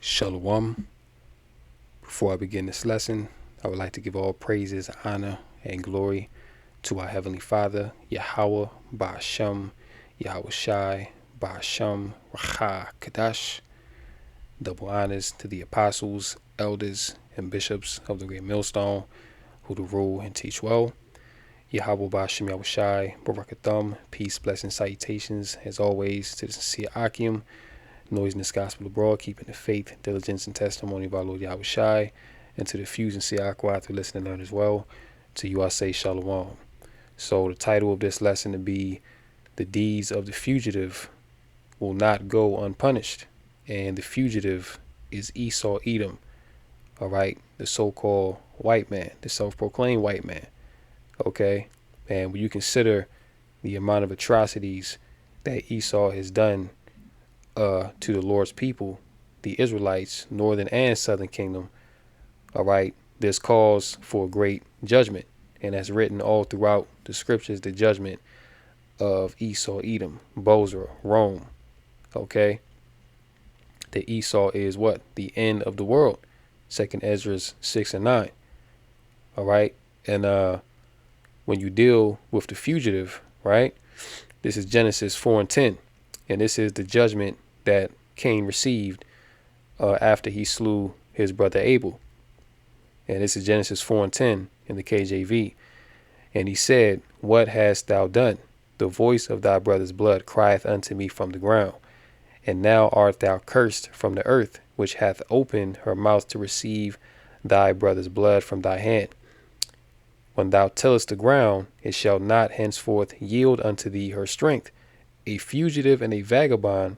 Shalom. Before I begin this lesson, I would like to give all praises, honor, and glory to our Heavenly Father, Yahweh, Ba'ashem, Yahweh Shai, Ba'ashem, Racha, Kadash. Double honors to the apostles, elders, and bishops of the Great Millstone, who do rule and teach well. Yahweh, Ba'ashem, Yahweh Shai, Barakathum, peace, blessings, salutations, as always, to the sincere Akim, noise in this gospel abroad, keeping the faith, diligence, and testimony of our Lord Yahweh Shai, and to the few sincere Aqua to listen and learn as well. To you I say Shalom. So the title of this lesson to be "The Deeds of the Fugitive Will Not Go Unpunished," and the fugitive is Esau Edom. All right, the so-called white man, the self-proclaimed white man. Okay, and when you consider the amount of atrocities that Esau has done to the Lord's people, the Israelites, northern and southern kingdom, all right, there's cause for great judgment. And that's written all throughout the scriptures, the judgment of Esau, Edom, Bozrah, Rome. Okay. The Esau is what? The end of the world. Second Ezra 6 and 9. All right. And when you deal with the fugitive, right, this is Genesis 4 and 10. And this is the judgment that Cain received after he slew his brother Abel. And this is Genesis 4 and 10 in the KJV. And he said, "What hast thou done? The voice of thy brother's blood crieth unto me from the ground. And now art thou cursed from the earth, which hath opened her mouth to receive thy brother's blood from thy hand. When thou tillest the ground, it shall not henceforth yield unto thee her strength. A fugitive and a vagabond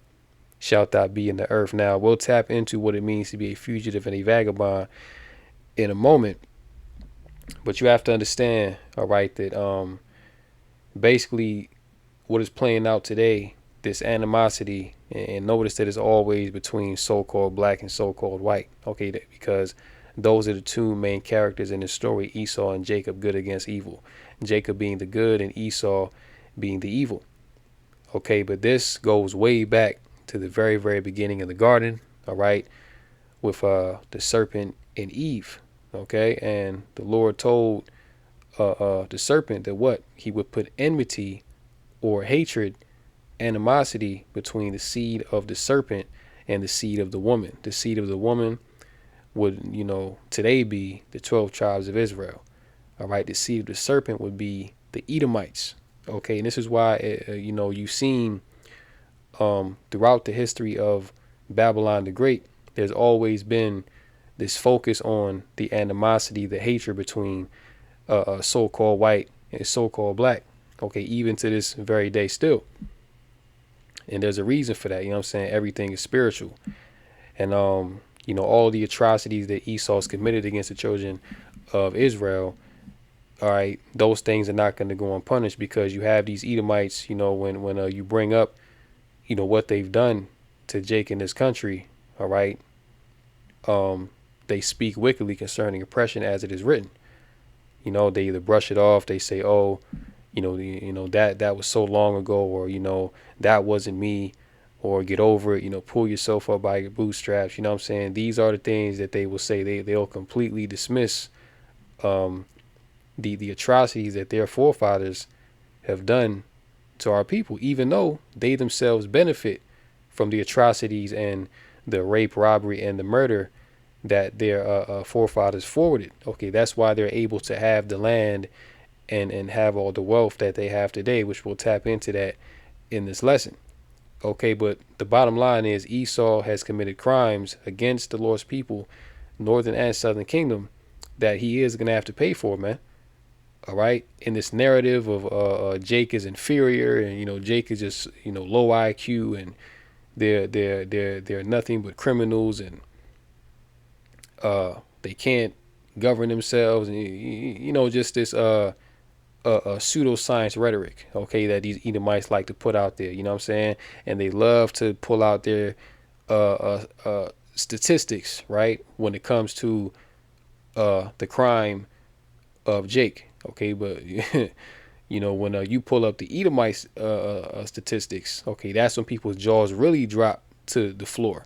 shalt thou be in the earth." Now, we'll tap into what it means to be a fugitive and a vagabond in a moment. But you have to understand, all right, that basically what is playing out today, this animosity, and notice that it's always between so-called black and so-called white. Okay, because those are the two main characters in the story, Esau and Jacob, good against evil. Jacob being the good and Esau being the evil. Okay, but this goes way back to the very, very beginning of the garden, all right, with the serpent and Eve, okay? And the Lord told the serpent that what? He would put enmity or hatred, animosity between the seed of the serpent and the seed of the woman. The seed of the woman would, today be the 12 tribes of Israel, all right? The seed of the serpent would be the Edomites, okay? And this is why, you've seen throughout the history of Babylon the Great, there's always been this focus on the animosity, the hatred between so-called white and so-called black, okay, even to this very day still. And there's a reason for that, you know what I'm saying? Everything is spiritual. And, all the atrocities that Esau's committed against the children of Israel, all right, those things are not going to go unpunished, because you have these Edomites, when you bring up, what they've done to Jake in this country, all right, they speak wickedly concerning oppression as it is written. They either brush it off, they say, oh, that was so long ago, or, that wasn't me, or get over it, pull yourself up by your bootstraps, you know what I'm saying? These are the things that they will say. They'll completely dismiss the atrocities that their forefathers have done to our people, even though they themselves benefit from the atrocities and the rape, robbery, and the murder that their forefathers forwarded. Okay, that's why they're able to have the land and have all the wealth that they have today, which we'll tap into that in this lesson. Okay, but the bottom line is Esau has committed crimes against the Lord's people, northern and southern kingdom, that he is going to have to pay for, man. All right, in this narrative of Jake is inferior, and Jake is just low IQ, and they're nothing but criminals, and they can't govern themselves, and just this pseudoscience rhetoric, okay, that these Edomites like to put out there, you know what I'm saying? And they love to pull out their statistics, right, when it comes to the crime of Jake. Okay, but when you pull up the Edomite statistics, okay, that's when people's jaws really drop to the floor.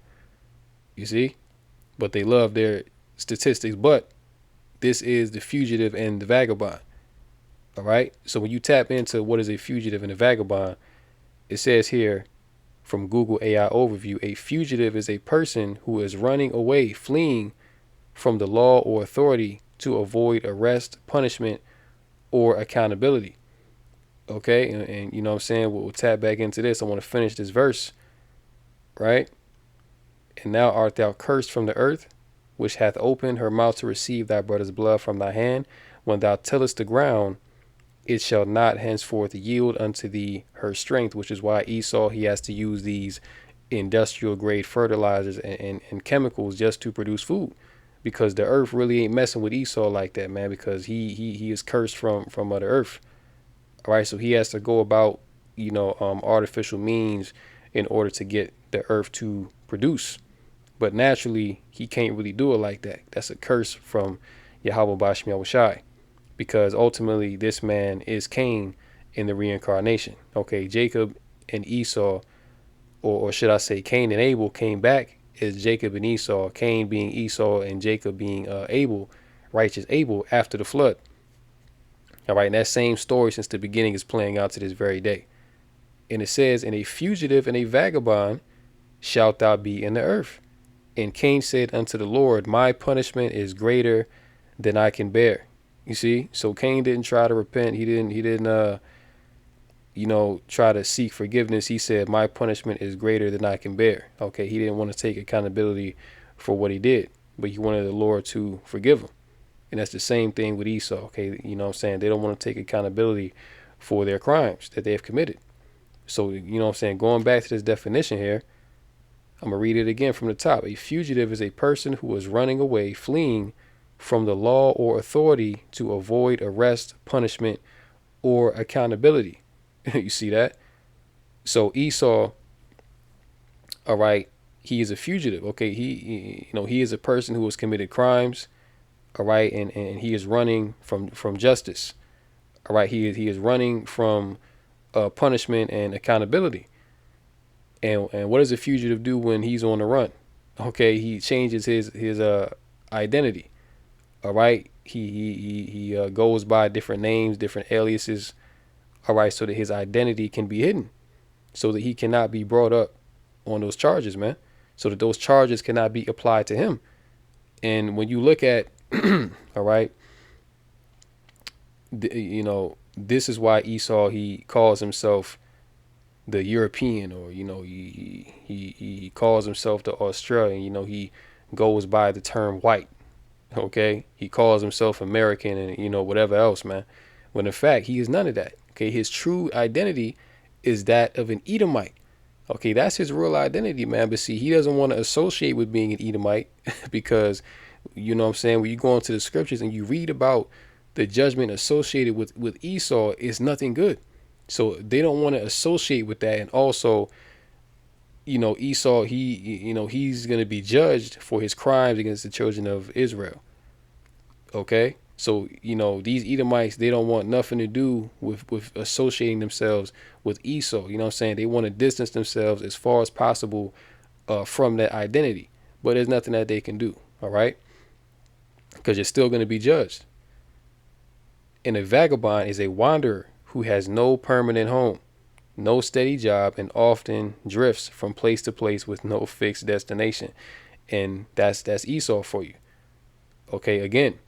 You see? but they love their statistics. But this is the fugitive and the vagabond. All right. So when you tap into what is a fugitive and a vagabond, it says here from Google AI overview, a fugitive is a person who is running away, fleeing from the law or authority to avoid arrest, punishment, or accountability. Okay. And you know what I'm saying? We'll tap back into this. I want to finish this verse, right? And now art thou cursed from the earth, which hath opened her mouth to receive thy brother's blood from thy hand. When thou tillest the ground, it shall not henceforth yield unto thee her strength, which is why Esau, he has to use these industrial grade fertilizers and chemicals just to produce food, because the earth really ain't messing with Esau like that, man, because he is cursed from Mother Earth. All right, so he has to go about, artificial means in order to get the earth to produce. But naturally, he can't really do it like that. That's a curse from Yahweh Bashmi Yahushai, because ultimately this man is Cain in the reincarnation. Okay, Jacob and Esau, or should I say Cain and Abel, came back as Jacob and Esau, Cain being Esau and Jacob being Abel, righteous Abel, after the flood. All right, and that same story since the beginning is playing out to this very day. And it says, and a fugitive and a vagabond shalt thou be in the earth. And Cain said unto the Lord, my punishment is greater than I can bear. You see, so Cain didn't try to repent. He didn't try to seek forgiveness. He said, my punishment is greater than I can bear. Okay, he didn't want to take accountability for what he did, but he wanted the Lord to forgive him. And that's the same thing with Esau. Okay, you know what I'm saying? They don't want to take accountability for their crimes that they have committed. So, you know what I'm saying? Going back to this definition here, I'm going to read it again from the top. A fugitive is a person who is running away, fleeing from the law or authority to avoid arrest, punishment, or accountability. You see that? So Esau, all right, he is a fugitive. Okay, he is a person who has committed crimes, all right, and he is running from justice. All right, he is running from punishment and accountability. And what does a fugitive do when he's on the run? Okay, he changes his identity. All right, he goes by different names, different aliases. All right, so that his identity can be hidden, so that he cannot be brought up on those charges, man. So that those charges cannot be applied to him. And when you look at, all right, this is why Esau, he calls himself the European, or he calls himself the Australian. He goes by the term white. Okay, he calls himself American and whatever else, man. When in fact he is none of that. Okay, his true identity is that of an Edomite. Okay, that's his real identity, man. But see, he doesn't want to associate with being an Edomite because, you know what I'm saying, when you go into the scriptures and you read about the judgment associated with Esau, it's nothing good. So they don't want to associate with that. And also, Esau, he's going to be judged for his crimes against the children of Israel. Okay, so these Edomites, they don't want nothing to do with associating themselves with Esau. You know what I'm saying? They want to distance themselves as far as possible from that identity, but there's nothing that they can do. All right, because you're still going to be judged. And a vagabond is a wanderer who has no permanent home, no steady job, and often drifts from place to place with no fixed destination. And that's Esau for you. Okay, again,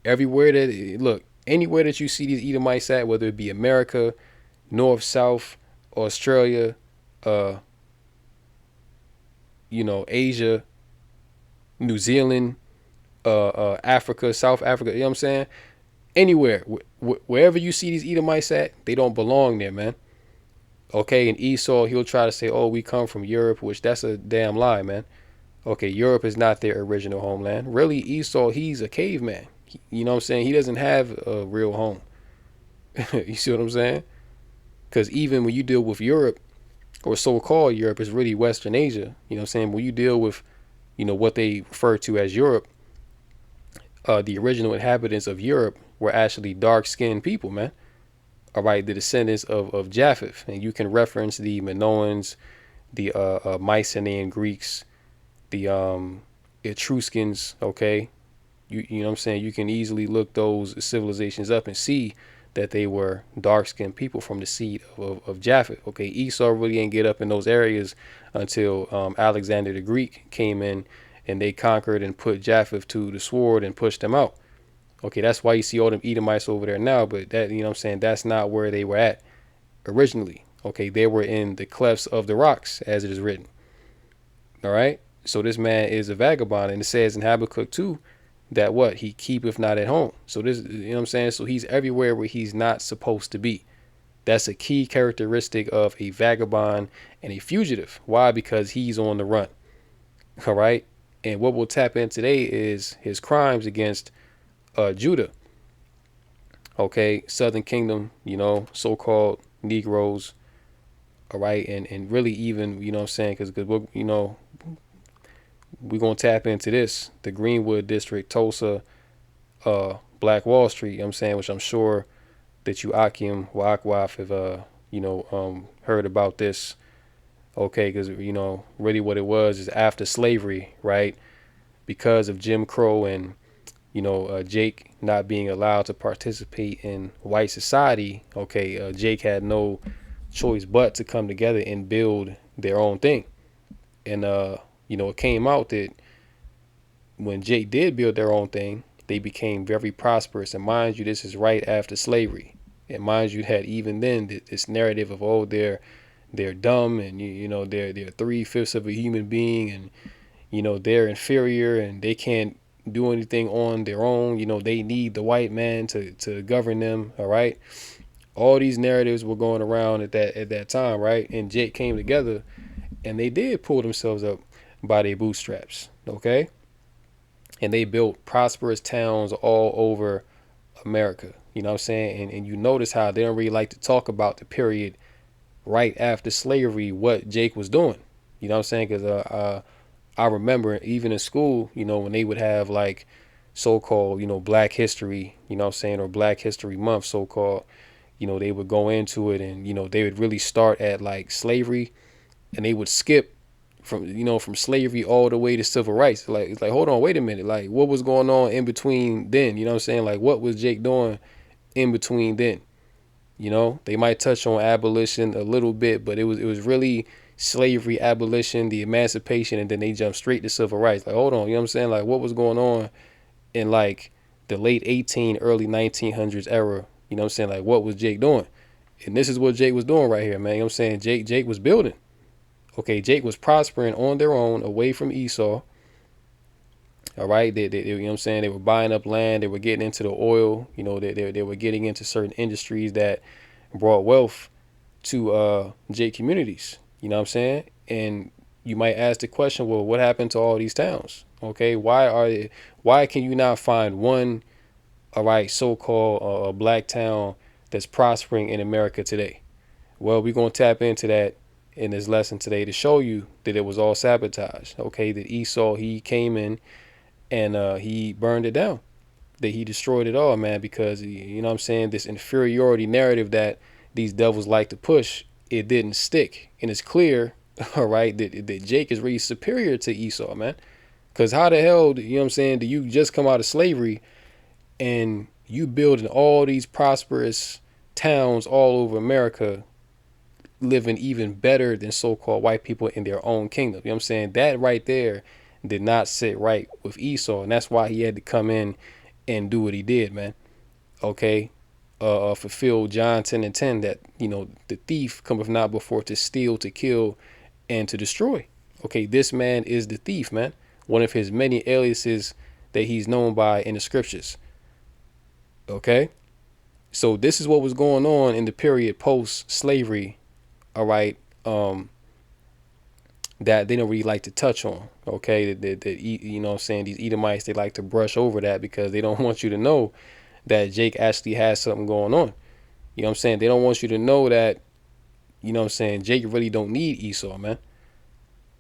anywhere that you see these Edomites at, whether it be America, North, South, Australia, Asia, New Zealand, Africa, South Africa, you know what I'm saying? Anywhere, wherever you see these Edomites at, they don't belong there, man. Okay, and Esau, he'll try to say, oh, we come from Europe, which that's a damn lie, man. Okay, Europe is not their original homeland. Really, Esau, he's a caveman. You know what I'm saying? He doesn't have a real home. You see what I'm saying? Because even when you deal with Europe, or so-called Europe, is really Western Asia. You know what I'm saying? When you deal with, what they refer to as Europe, the original inhabitants of Europe were actually dark-skinned people, man. All right, the descendants of Japheth. And you can reference the Minoans, the Mycenaean Greeks, the Etruscans, okay? You know what I'm saying? You can easily look those civilizations up and see that they were dark skinned people from the seed of Japheth. Okay, Esau really didn't get up in those areas until Alexander the Greek came in and they conquered and put Japheth to the sword and pushed them out. Okay, that's why you see all them Edomites over there now, but that, you know what I'm saying, that's not where they were at originally. Okay, they were in the clefts of the rocks, as it is written. All right, so this man is a vagabond, and it says in Habakkuk 2 that what he keepeth not at home. So this, you know what I'm saying, so he's everywhere where he's not supposed to be. That's a key characteristic of a vagabond and a fugitive. Why? Because he's on the run. All right, and what we'll tap in today is his crimes against Judah. Okay, Southern Kingdom, you know, so-called Negroes. All right, and really even, you know what I'm saying, because we're, you know, we're going to tap into this, the Greenwood District, Tulsa, Black Wall Street, you know what I'm saying, which I'm sure that you Akim Wakwaf have, you know, heard about this. Okay, because, you know, really what it was is after slavery, right, because of Jim Crow and, you know, Jake not being allowed to participate in white society. Okay, Jake had no choice but to come together and build their own thing. And, you know, it came out that when Jake did build their own thing, they became very prosperous. And mind you, this is right after slavery. And mind you, that even then, this narrative of, oh, they're dumb and, you know, they're 3/5 of a human being and, you know, they're inferior and they can't do anything on their own. You know, they need the white man to govern them. All right. All these narratives were going around at that time. Right. And Jake came together and they did pull themselves up by their bootstraps. Okay. And they built prosperous towns all over America. You know what I'm saying? And you notice how they don't really like to talk about the period right after slavery, what Jake was doing. You know what I'm saying? Because I remember even in school, you know, when they would have like so-called, you know, Black History, you know what I'm saying, or Black History Month, so-called, you know, they would go into it and, you know, they would really start at like slavery and they would skip from, you know, from slavery all the way to civil rights. Like, it's like, hold on, wait a minute. Like, what was going on in between then? You know what I'm saying? Like, what was Jake doing in between then? You know, they might touch on abolition a little bit, but it was really slavery, abolition, the emancipation, and then they jump straight to civil rights. Like, hold on, you know what I'm saying? Like, what was going on in like the late 18, early 1900s era? You know what I'm saying? Like, what was Jake doing? And this is what Jake was doing right here, man. You know what I'm saying? Jake was building. Okay, Jake was prospering on their own, away from Esau. All right, they you know what I'm saying? They were buying up land. They were getting into the oil. You know, they were getting into certain industries that brought wealth to Jake communities. You know what I'm saying? And you might ask the question, well, what happened to all these towns? Okay, why can you not find one, all right, so-called black town that's prospering in America today? Well, we're gonna tap into that in this lesson today to show you that it was all sabotage. Okay, that Esau, he came in and he burned it down, that he destroyed it all, man, because, you know what I'm saying, this inferiority narrative that these devils like to push, it didn't stick. And it's clear, all right, that Jake is really superior to Esau, man. Because how the hell, you know what I'm saying, do you just come out of slavery and you building all these prosperous towns all over America, living even better than so-called white people in their own kingdom? You know what I'm saying? That right there did not sit right with Esau, and that's why he had to come in and do what he did, man. Okay, fulfill John 10:10, that, you know, the thief cometh not before to steal, to kill, and to destroy. Okay, this man is the thief, man. One of his many aliases that he's known by in the scriptures. Okay, so this is what was going on in the period post slavery. All right, that they don't really like to touch on. Okay, you know what I'm saying, these Edomites, they like to brush over that because they don't want you to know that Jake actually has something going on. You know what I'm saying? They don't want you to know that, you know what I'm saying, Jake really don't need Esau, man.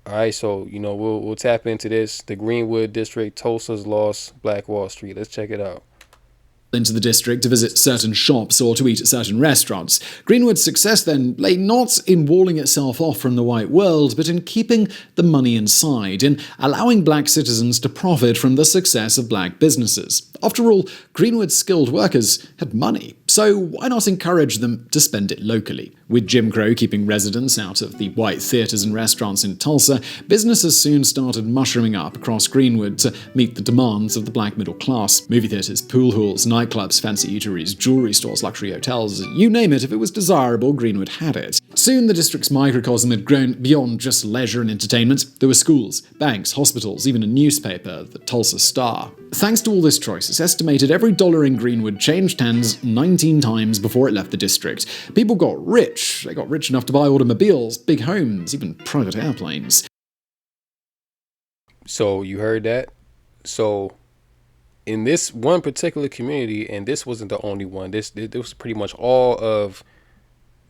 All right, so, you know, we'll tap into this. The Greenwood District, Tulsa's lost, Black Wall Street. Let's check it out. into the district to visit certain shops or to eat at certain restaurants. Greenwood's success then lay not in walling itself off from the white world, but in keeping the money inside, in allowing black citizens to profit from the success of black businesses. After all, Greenwood's skilled workers had money, so why not encourage them to spend it locally? With Jim Crow keeping residents out of the white theaters and restaurants in Tulsa, businesses soon started mushrooming up across Greenwood to meet the demands of the black middle class. Movie theaters, pool halls, nightclubs, fancy eateries, jewelry stores, luxury hotels, you name it, if it was desirable, Greenwood had it. Soon the district's microcosm had grown beyond just leisure and entertainment. There were schools, banks, hospitals, even a newspaper, the Tulsa Star. Thanks to all this choice, it's estimated every dollar in Greenwood changed hands 19 times before it left the district. People got rich. They got rich enough to buy automobiles, big homes, even private airplanes. So you heard that? So in this one particular community, and this wasn't the only one, this was pretty much all of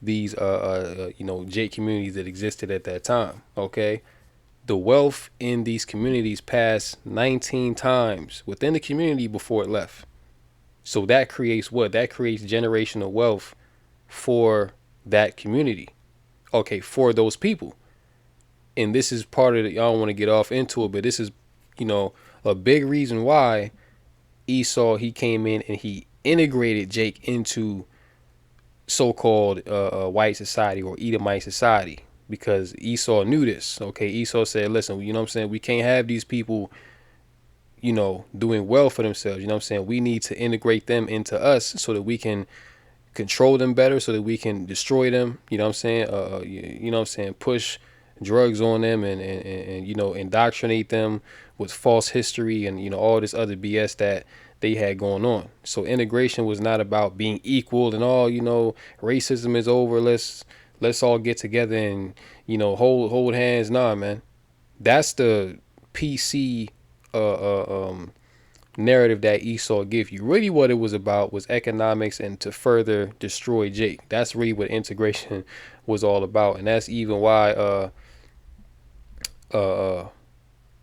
these Jake communities that existed at that time. Okay, the wealth in these communities passed 19 times within the community before it left. So that creates what? That creates generational wealth for that community. Okay, for those people. And this is part of it. I don't want to get off into it, but this is, a big reason why Esau, he came in and he integrated Jake into so-called white society or Edomite society, because Esau knew this. Okay, Esau said, listen, we can't have these people, doing well for themselves. We need to integrate them into us so that we can control them better, so that we can destroy them. Push drugs on them and indoctrinate them with false history and all this other BS that they had going on. So integration was not about being equal and all, racism is over, let's all get together and hold hands. Nah, man, that's the PC narrative that Esau give you. Really what it was about was economics and to further destroy Jake. That's really what integration was all about. And that's even why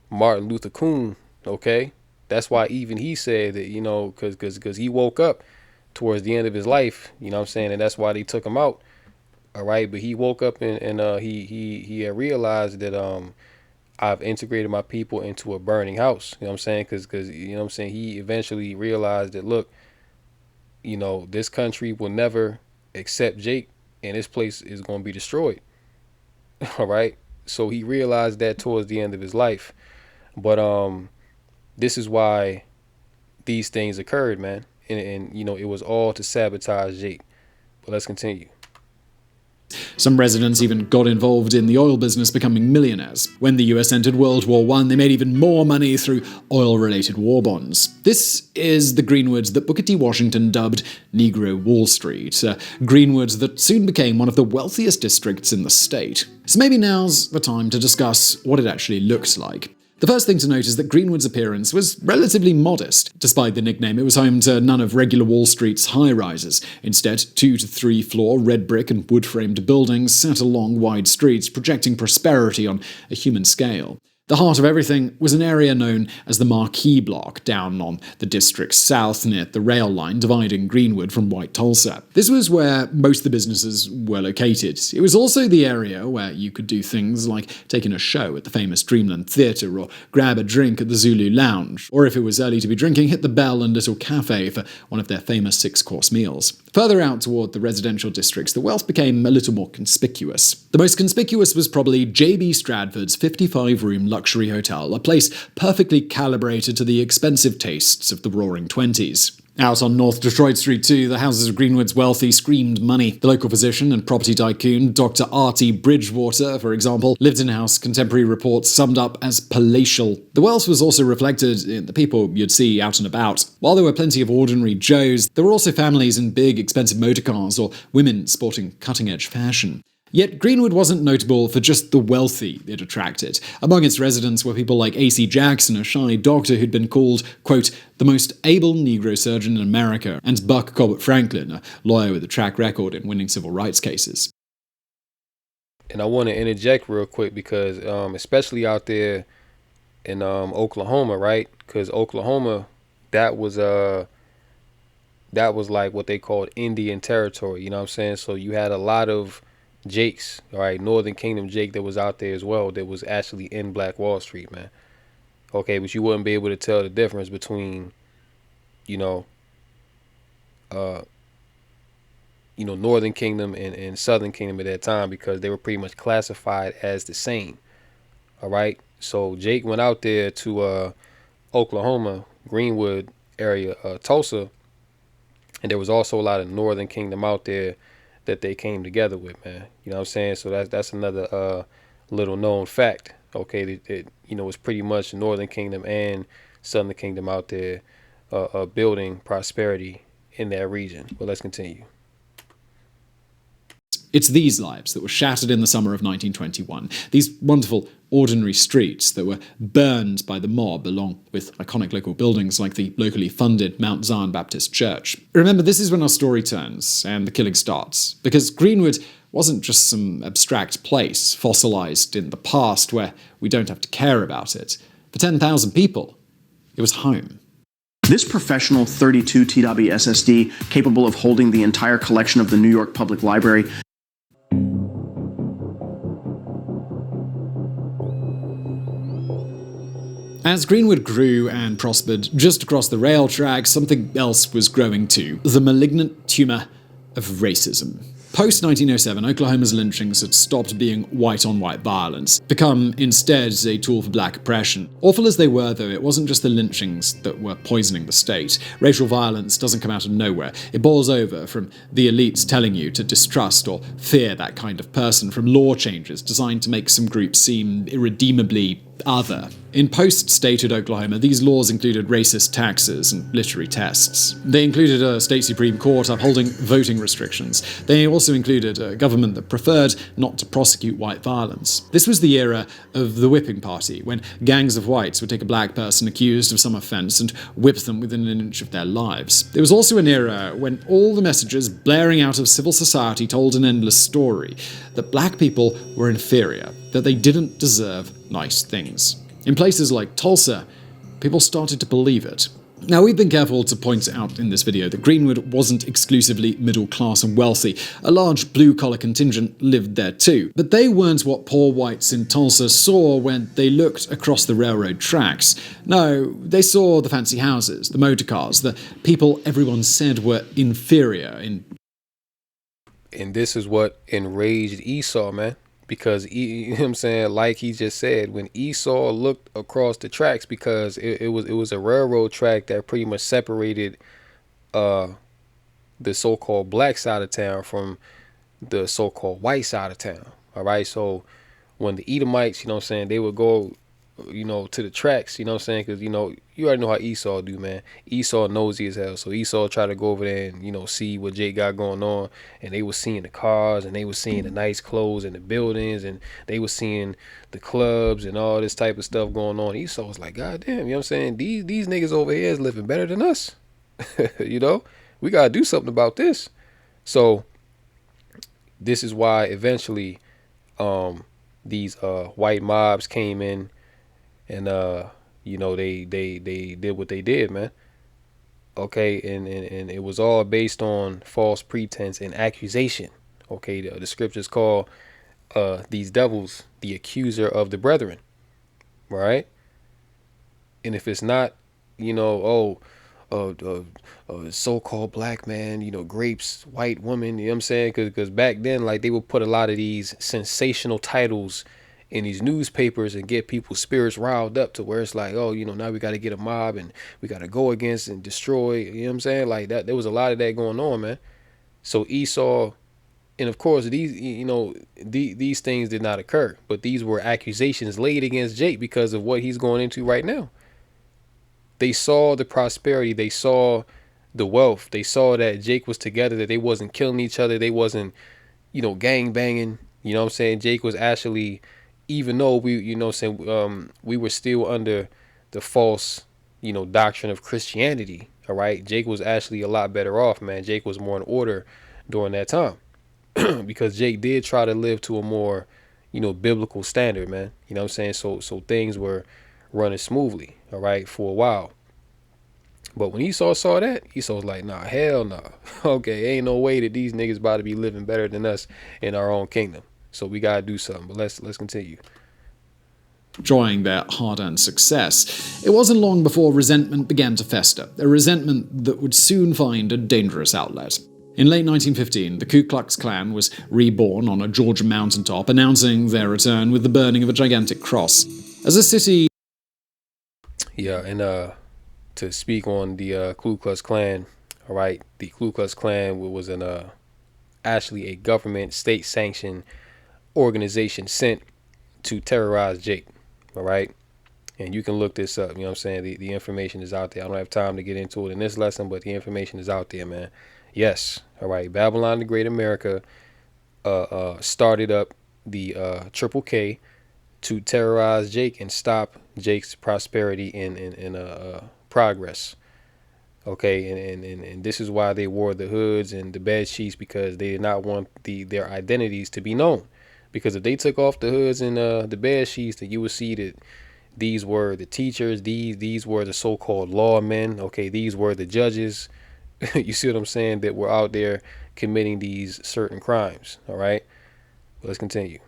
Martin Luther King, okay, that's why even he said that, because he woke up towards the end of his life, and that's why they took him out. All right, but he woke up and he had realized that I've integrated my people into a burning house. Because he eventually realized that, look, this country will never accept Jake, and this place is going to be destroyed. All right, so he realized that towards the end of his life. But this is why these things occurred, man, and it was all to sabotage Jake. But let's continue. Some residents even got involved in the oil business, becoming millionaires. When the US entered World War I, they made even more money through oil-related war bonds. This is the Greenwoods that Booker T. Washington dubbed Negro Wall Street, Greenwoods that soon became one of the wealthiest districts in the state. So maybe now's the time to discuss what it actually looked like. The first thing to note is that Greenwood's appearance was relatively modest. Despite the nickname, it was home to none of regular Wall Street's high-rises. Instead, 2 to 3 floor red brick and wood-framed buildings sat along wide streets, projecting prosperity on a human scale. The heart of everything was an area known as the Marquee Block, down on the district's south near the rail line dividing Greenwood from White Tulsa. This was where most of the businesses were located. It was also the area where you could do things like take in a show at the famous Dreamland Theatre or grab a drink at the Zulu Lounge, or if it was early to be drinking, hit the Bell and Little Cafe for one of their famous 6-course meals. Further out toward the residential districts, the wealth became a little more conspicuous. The most conspicuous was probably J.B. Stratford's 55-room luxury hotel, a place perfectly calibrated to the expensive tastes of the Roaring Twenties. Out on North Detroit Street too, the houses of Greenwood's wealthy screamed money. The local physician and property tycoon, Dr. R.T. Bridgewater, for example, lived in a house contemporary reports summed up as palatial. The wealth was also reflected in the people you'd see out and about. While there were plenty of ordinary Joes, there were also families in big, expensive motorcars or women sporting cutting-edge fashion. Yet Greenwood wasn't notable for just the wealthy it attracted. Among its residents were people like A.C. Jackson, a shy doctor who'd been called, quote, the most able Negro surgeon in America, and Buck Cobbett Franklin, a lawyer with a track record in winning civil rights cases. And I want to interject real quick because especially out there in Oklahoma, right? Because Oklahoma, that was that was like what they called Indian territory. You know what I'm saying? So you had a lot of Jakes, all right, Northern Kingdom Jake that was out there as well, that was actually in Black Wall Street, man. Okay, but you wouldn't be able to tell the difference between, you know, uh, Northern Kingdom and Southern Kingdom at that time, because they were pretty much classified as the same. All right. So Jake went out there to Oklahoma, Greenwood area, Tulsa, and there was also a lot of Northern Kingdom out there that they came together with, man. You know what I'm saying? So that's another little known fact. Okay, it's pretty much Northern Kingdom and Southern Kingdom out there building prosperity in that region. But let's continue. It's these lives that were shattered in the summer of 1921, these wonderful, ordinary streets that were burned by the mob, along with iconic local buildings like the locally funded Mount Zion Baptist Church. Remember, this is when our story turns and the killing starts, because Greenwood wasn't just some abstract place fossilized in the past where we don't have to care about it. For 10,000 people, it was home. This professional 32 TW SSD, capable of holding the entire collection of the New York Public Library. As Greenwood grew and prospered, just across the rail tracks, something else was growing too: the malignant tumor of racism. Post-1907, Oklahoma's lynchings had stopped being white-on-white violence, become instead a tool for black oppression. Awful as they were, though, it wasn't just the lynchings that were poisoning the state. Racial violence doesn't come out of nowhere. It boils over from the elites telling you to distrust or fear that kind of person, from law changes designed to make some groups seem irredeemably other. In post-statehood Oklahoma, these laws included racist taxes and literary tests. They included a state Supreme Court upholding voting restrictions. They also included a government that preferred not to prosecute white violence. This was the era of the whipping party, when gangs of whites would take a black person accused of some offense and whip them within an inch of their lives. There was also an era when all the messages blaring out of civil society told an endless story: that black people were inferior, that they didn't deserve nice things. In places like Tulsa, people started to believe it. Now, we've been careful to point out in this video that Greenwood wasn't exclusively middle class and wealthy. A large blue-collar contingent lived there too. But they weren't what poor whites in Tulsa saw when they looked across the railroad tracks. No, they saw the fancy houses, the motor cars, the people everyone said were inferior in... And this is what enraged Esau, man. Because, you know what I'm saying, like he just said, when Esau looked across the tracks, because it was a railroad track that pretty much separated the so-called black side of town from the so-called white side of town. All right, so when the Edomites, you know what I'm saying, they would go, to the tracks, you know what I'm saying, because, you already know how Esau do, man. Esau nosy as hell, so Esau tried to go over there and, see what Jake got going on, and they were seeing the cars, and they were seeing the nice clothes and the buildings, and they were seeing the clubs and all this type of stuff going on. Esau was like, God damn, you know what I'm saying, these niggas over here is living better than us. We gotta do something about this. So this is why eventually these white mobs came in, and they did what they did, man. Okay, and it was all based on false pretense and accusation. Okay, the scriptures call these devils the accuser of the brethren, right? And if it's not, so-called black man, grapes, white woman, you know what I'm saying? Because back then, like, they would put a lot of these sensational titles in these newspapers and get people's spirits riled up to where it's like, oh, now we got to get a mob and we got to go against and destroy, you know what I'm saying? Like that, there was a lot of that going on, man. So Esau, and of course, these things did not occur, but these were accusations laid against Jake because of what he's going into right now. They saw the prosperity, they saw the wealth, they saw that Jake was together, that they wasn't killing each other, they wasn't, gang banging. You know what I'm saying? Jake was actually, even though we were still under the false, doctrine of Christianity. All right. Jake was actually a lot better off, man. Jake was more in order during that time because Jake did try to live to a more, biblical standard, man. You know what I'm saying? So things were running smoothly. All right. For a while. But when Esau saw that, Esau was like, nah, hell no. Okay, ain't no way that these niggas about to be living better than us in our own kingdom. So we gotta do something. But let's continue. Enjoying their hard-earned success. It wasn't long before resentment began to fester, a resentment that would soon find a dangerous outlet. In late 1915, the Ku Klux Klan was reborn on a Georgia mountaintop, announcing their return with the burning of a gigantic cross. As a city... Yeah, and to speak on the Ku Klux Klan, all right, the Ku Klux Klan was actually a government, state-sanctioned organization sent to terrorize Jake, all right? And you can look this up, you know what I'm saying? The information is out there. I don't have time to get into it in this lesson, but the information is out there, man. Yes, all right, Babylon the Great America started up the Triple K to terrorize Jake and stop Jake's prosperity and progress. Okay, and this is why they wore the hoods and the bed sheets, because they did not want their identities to be known. Because if they took off the hoods and the bed sheets, then you would see that these were the teachers, these were the so-called lawmen. Okay, these were the judges. You see what I'm saying? That were out there committing these certain crimes. All right, let's continue.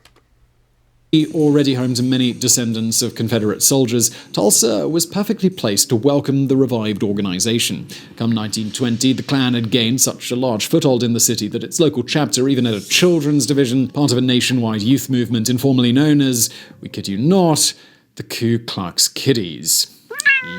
Already home to many descendants of Confederate soldiers, Tulsa was perfectly placed to welcome the revived organization. Come 1920, the Klan had gained such a large foothold in the city that its local chapter even had a children's division, part of a nationwide youth movement informally known as, we kid you not, the Ku Klux Kiddies.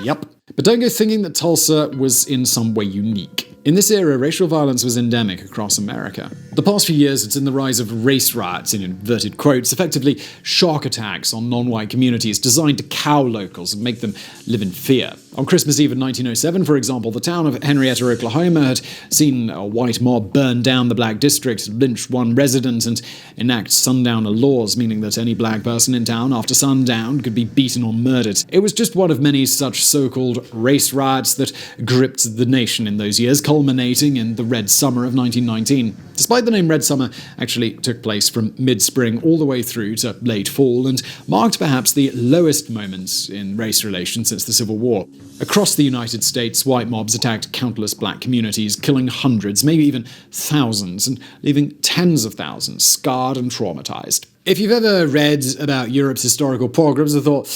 Yep. But don't go thinking that Tulsa was in some way unique. In this era, racial violence was endemic across America. The past few years, it's in the rise of race riots, in inverted quotes, effectively shock attacks on non-white communities designed to cow locals and make them live in fear. On Christmas Eve in 1907, for example, the town of Henrietta, Oklahoma had seen a white mob burn down the black district, lynch one resident, and enact sundowner laws, meaning that any black person in town after sundown could be beaten or murdered. It was just one of many such so-called race riots that gripped the nation in those years, culminating in the Red Summer of 1919. Despite the name Red Summer actually took place from mid-spring all the way through to late fall and marked perhaps the lowest moments in race relations since the Civil War. Across the United States, white mobs attacked countless black communities, killing hundreds, maybe even thousands, and leaving tens of thousands scarred and traumatized. If you've ever read about Europe's historical pogroms and thought,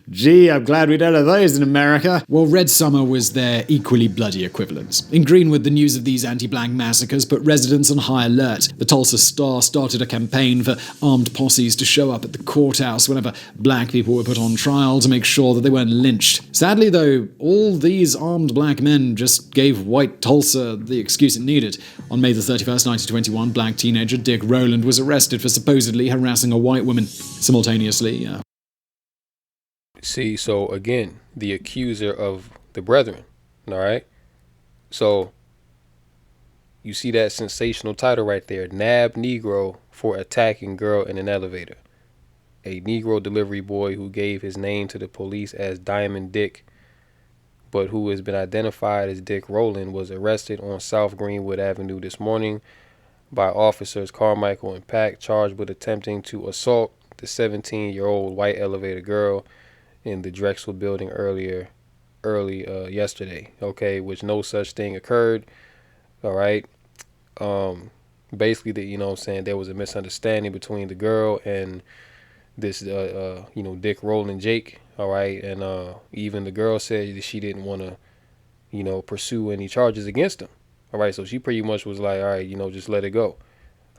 gee, I'm glad we don't have those in America, well, Red Summer was their equally bloody equivalent. In Greenwood, the news of these anti-black massacres put residents on high alert. The Tulsa Star started a campaign for armed posses to show up at the courthouse whenever black people were put on trial to make sure that they weren't lynched. Sadly, though, all these armed black men just gave white Tulsa the excuse it needed. On May the 31st, 1921, black teenager Dick Rowland was arrested for supposedly harassing a white woman. Simultaneously, See, so again, the accuser of the brethren, all right? So you see that sensational title right there, Nab Negro for attacking girl in an elevator. A Negro delivery boy who gave his name to the police as Diamond Dick, but who has been identified as Dick Rowland, was arrested on South Greenwood Avenue this morning by officers Carmichael and Pack, charged with attempting to assault the 17-year-old white elevator girl in the Drexel building early yesterday, okay, which no such thing occurred. All right. Basically, you know what I'm saying, there was a misunderstanding between the girl and this Dick Rowland Jake. All right. And even the girl said that she didn't want to pursue any charges against him. All right, so she pretty much was like, all right, just let it go.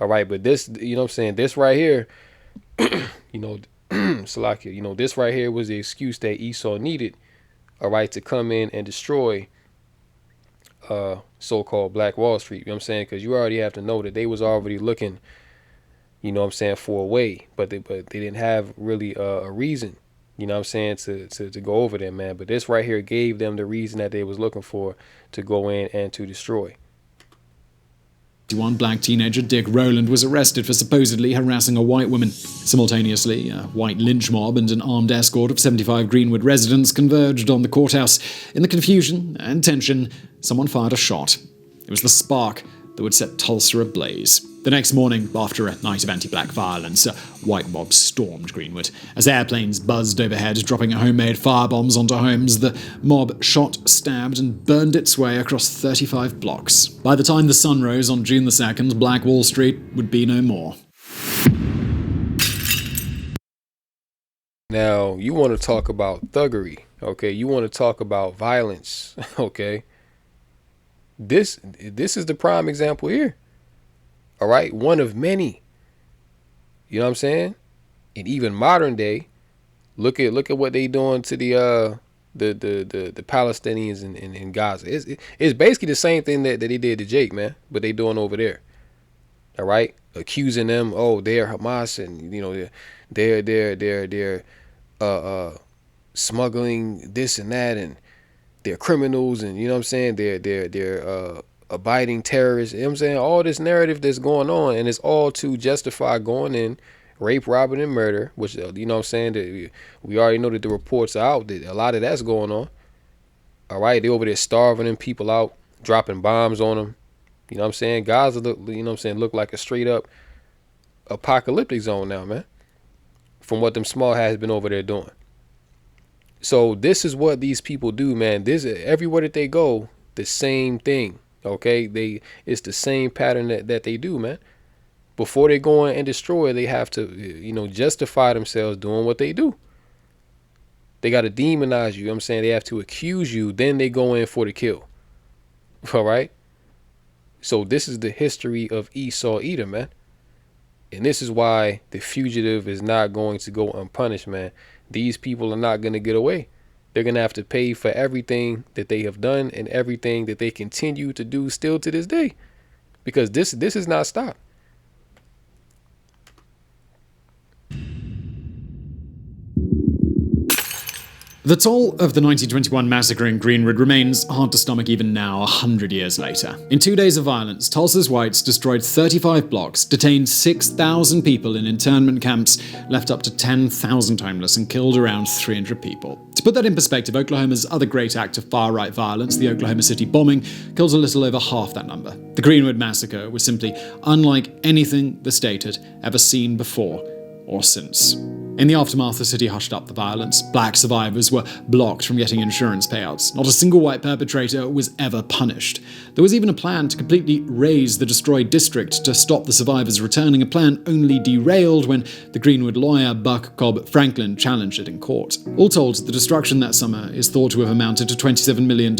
All right, but this, you know what I'm saying, this right here, Salakia, this right here was the excuse that Esau needed, all right, to come in and destroy so-called Black Wall Street. You know what I'm saying? Because you already have to know that they was already looking, you know what I'm saying, for a way, but they didn't have really a reason, you know what I'm saying, to go over there, man. But this right here gave them the reason that they was looking for to go in and to destroy. One black teenager, Dick Rowland, was arrested for supposedly harassing a white woman. Simultaneously, a white lynch mob and an armed escort of 75 Greenwood residents converged on the courthouse. In the confusion and tension, someone fired a shot. It was the spark that would set Tulsa ablaze. The next morning, after a night of anti-black violence, a white mob stormed Greenwood. As airplanes buzzed overhead, dropping homemade firebombs onto homes, the mob shot, stabbed, and burned its way across 35 blocks. By the time the sun rose on June the 2nd, Black Wall Street would be no more. Now, you want to talk about thuggery, okay? You want to talk about violence, okay? This is the prime example here. All right, one of many. You know what I'm saying? And even modern day, look at what they doing to the Palestinians in Gaza. It's basically the same thing that they did to Jake, man, but they doing over there. All right, accusing them, oh, they're Hamas, and you know they're smuggling this and that, and they're criminals, and you know what I'm saying, they're abiding terrorists. You know what I'm saying? All this narrative that's going on, and it's all to justify going in, rape, robbing, and murder, which, you know what I'm saying, that we already know that the reports are out that a lot of that's going on. All right, they over there starving them people out, dropping bombs on them. You know what I'm saying? Gaza, look, you know what I'm saying, look like a straight up apocalyptic zone now, man, from what them small has been over there doing. So this is what these people do, man. This, everywhere that they go, the same thing. Okay, it's the same pattern that they do, man. Before they go in and destroy, they have to, you know, justify themselves doing what they do. They got to demonize you. You know what I'm saying, they have to accuse you, then they go in for the kill. All right. So this is the history of Esau Edom, man. And this is why the fugitive is not going to go unpunished, man. These people are not going to get away. They're going to have to pay for everything that they have done and everything that they continue to do still to this day. Because this is not stopped. The toll of the 1921 massacre in Greenwood remains hard to stomach even now, 100 years later. In 2 days of violence, Tulsa's whites destroyed 35 blocks, detained 6,000 people in internment camps, left up to 10,000 homeless, and killed around 300 people. To put that in perspective, Oklahoma's other great act of far-right violence, the Oklahoma City bombing, killed a little over half that number. The Greenwood massacre was simply unlike anything the state had ever seen before or since. In the aftermath, the city hushed up the violence. Black survivors were blocked from getting insurance payouts. Not a single white perpetrator was ever punished. There was even a plan to completely raze the destroyed district to stop the survivors returning, a plan only derailed when the Greenwood lawyer Buck Cobb Franklin challenged it in court. All told, the destruction that summer is thought to have amounted to $27 million.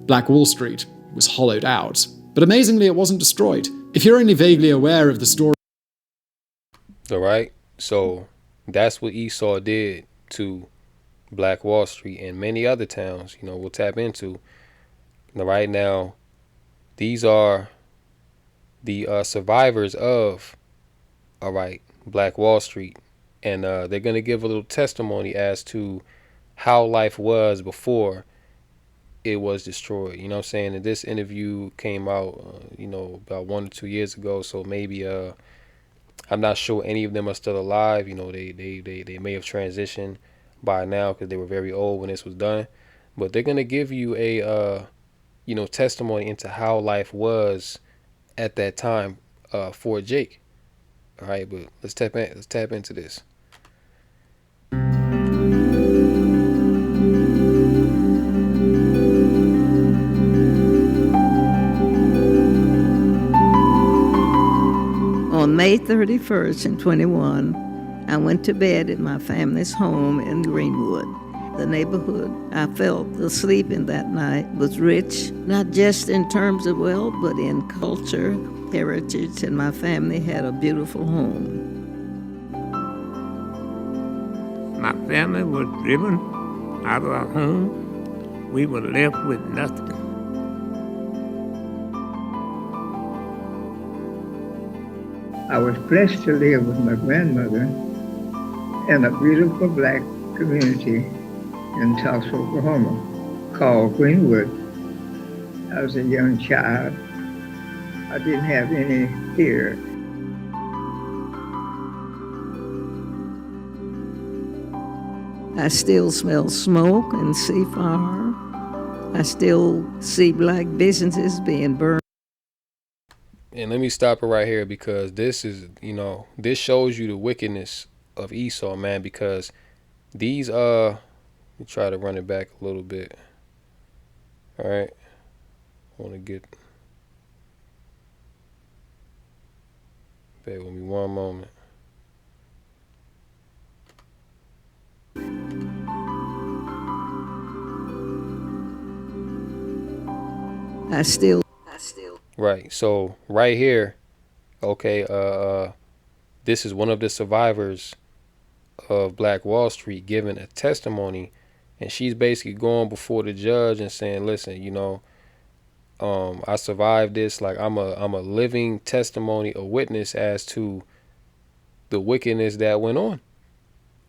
Black Wall Street was hollowed out. But amazingly, it wasn't destroyed. If you're only vaguely aware of the story... All right, so that's what Esau did to Black Wall Street and many other towns, you know, we'll tap into. Now, right now, these are the survivors of, all right, Black Wall Street. And they're going to give a little testimony as to how life was before it was destroyed. You know what I'm saying? And this interview came out, you know, about 1 or 2 years ago. So maybe I'm not sure any of them are still alive. You know, they may have transitioned by now because they were very old when this was done. But they're gonna give you a you know, testimony into how life was at that time for Jake. All right, but let's tap into this. On May 31st in 21, I went to bed at my family's home in Greenwood. The neighborhood I felt asleep in that night was rich, not just in terms of wealth, but in culture, heritage, and my family had a beautiful home. My family was driven out of our home. We were left with nothing. I was blessed to live with my grandmother in a beautiful black community in Tulsa, Oklahoma, called Greenwood. I was a young child. I didn't have any fear. I still smell smoke and see fire. I still see black businesses being burned. And let me stop it right here because this is, this shows you the wickedness of Esau, man. Because these, let me try to run it back a little bit. All right, I want to get. Bear with me one moment. I still Right. So right here, okay, this is one of the survivors of Black Wall Street giving a testimony, and she's basically going before the judge and saying, "Listen, I survived this. Like I'm a living testimony, a witness as to the wickedness that went on."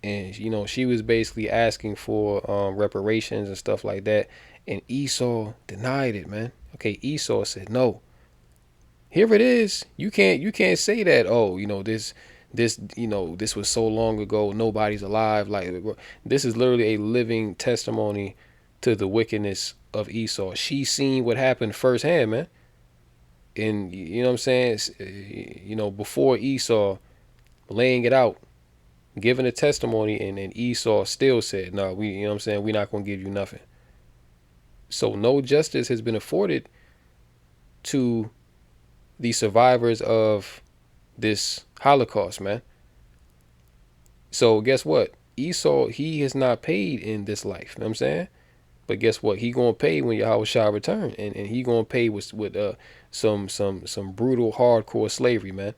And she was basically asking for reparations and stuff like that, and Esau denied it, man. Okay, Esau said no. Here it is. You can't say that. Oh, this was so long ago. Nobody's alive. Like, this is literally a living testimony to the wickedness of Esau. She seen what happened firsthand, man. And you know what I'm saying? Before Esau laying it out, giving a testimony, and Esau still said, "No, we, you know what I'm saying? We're not gonna give you nothing." So no justice has been afforded to the survivors of this Holocaust, man. So guess what? Esau, he has not paid in this life. You know what I'm saying? But guess what? He gonna pay when Yahweh shall return, and he gonna pay with some brutal hardcore slavery, man.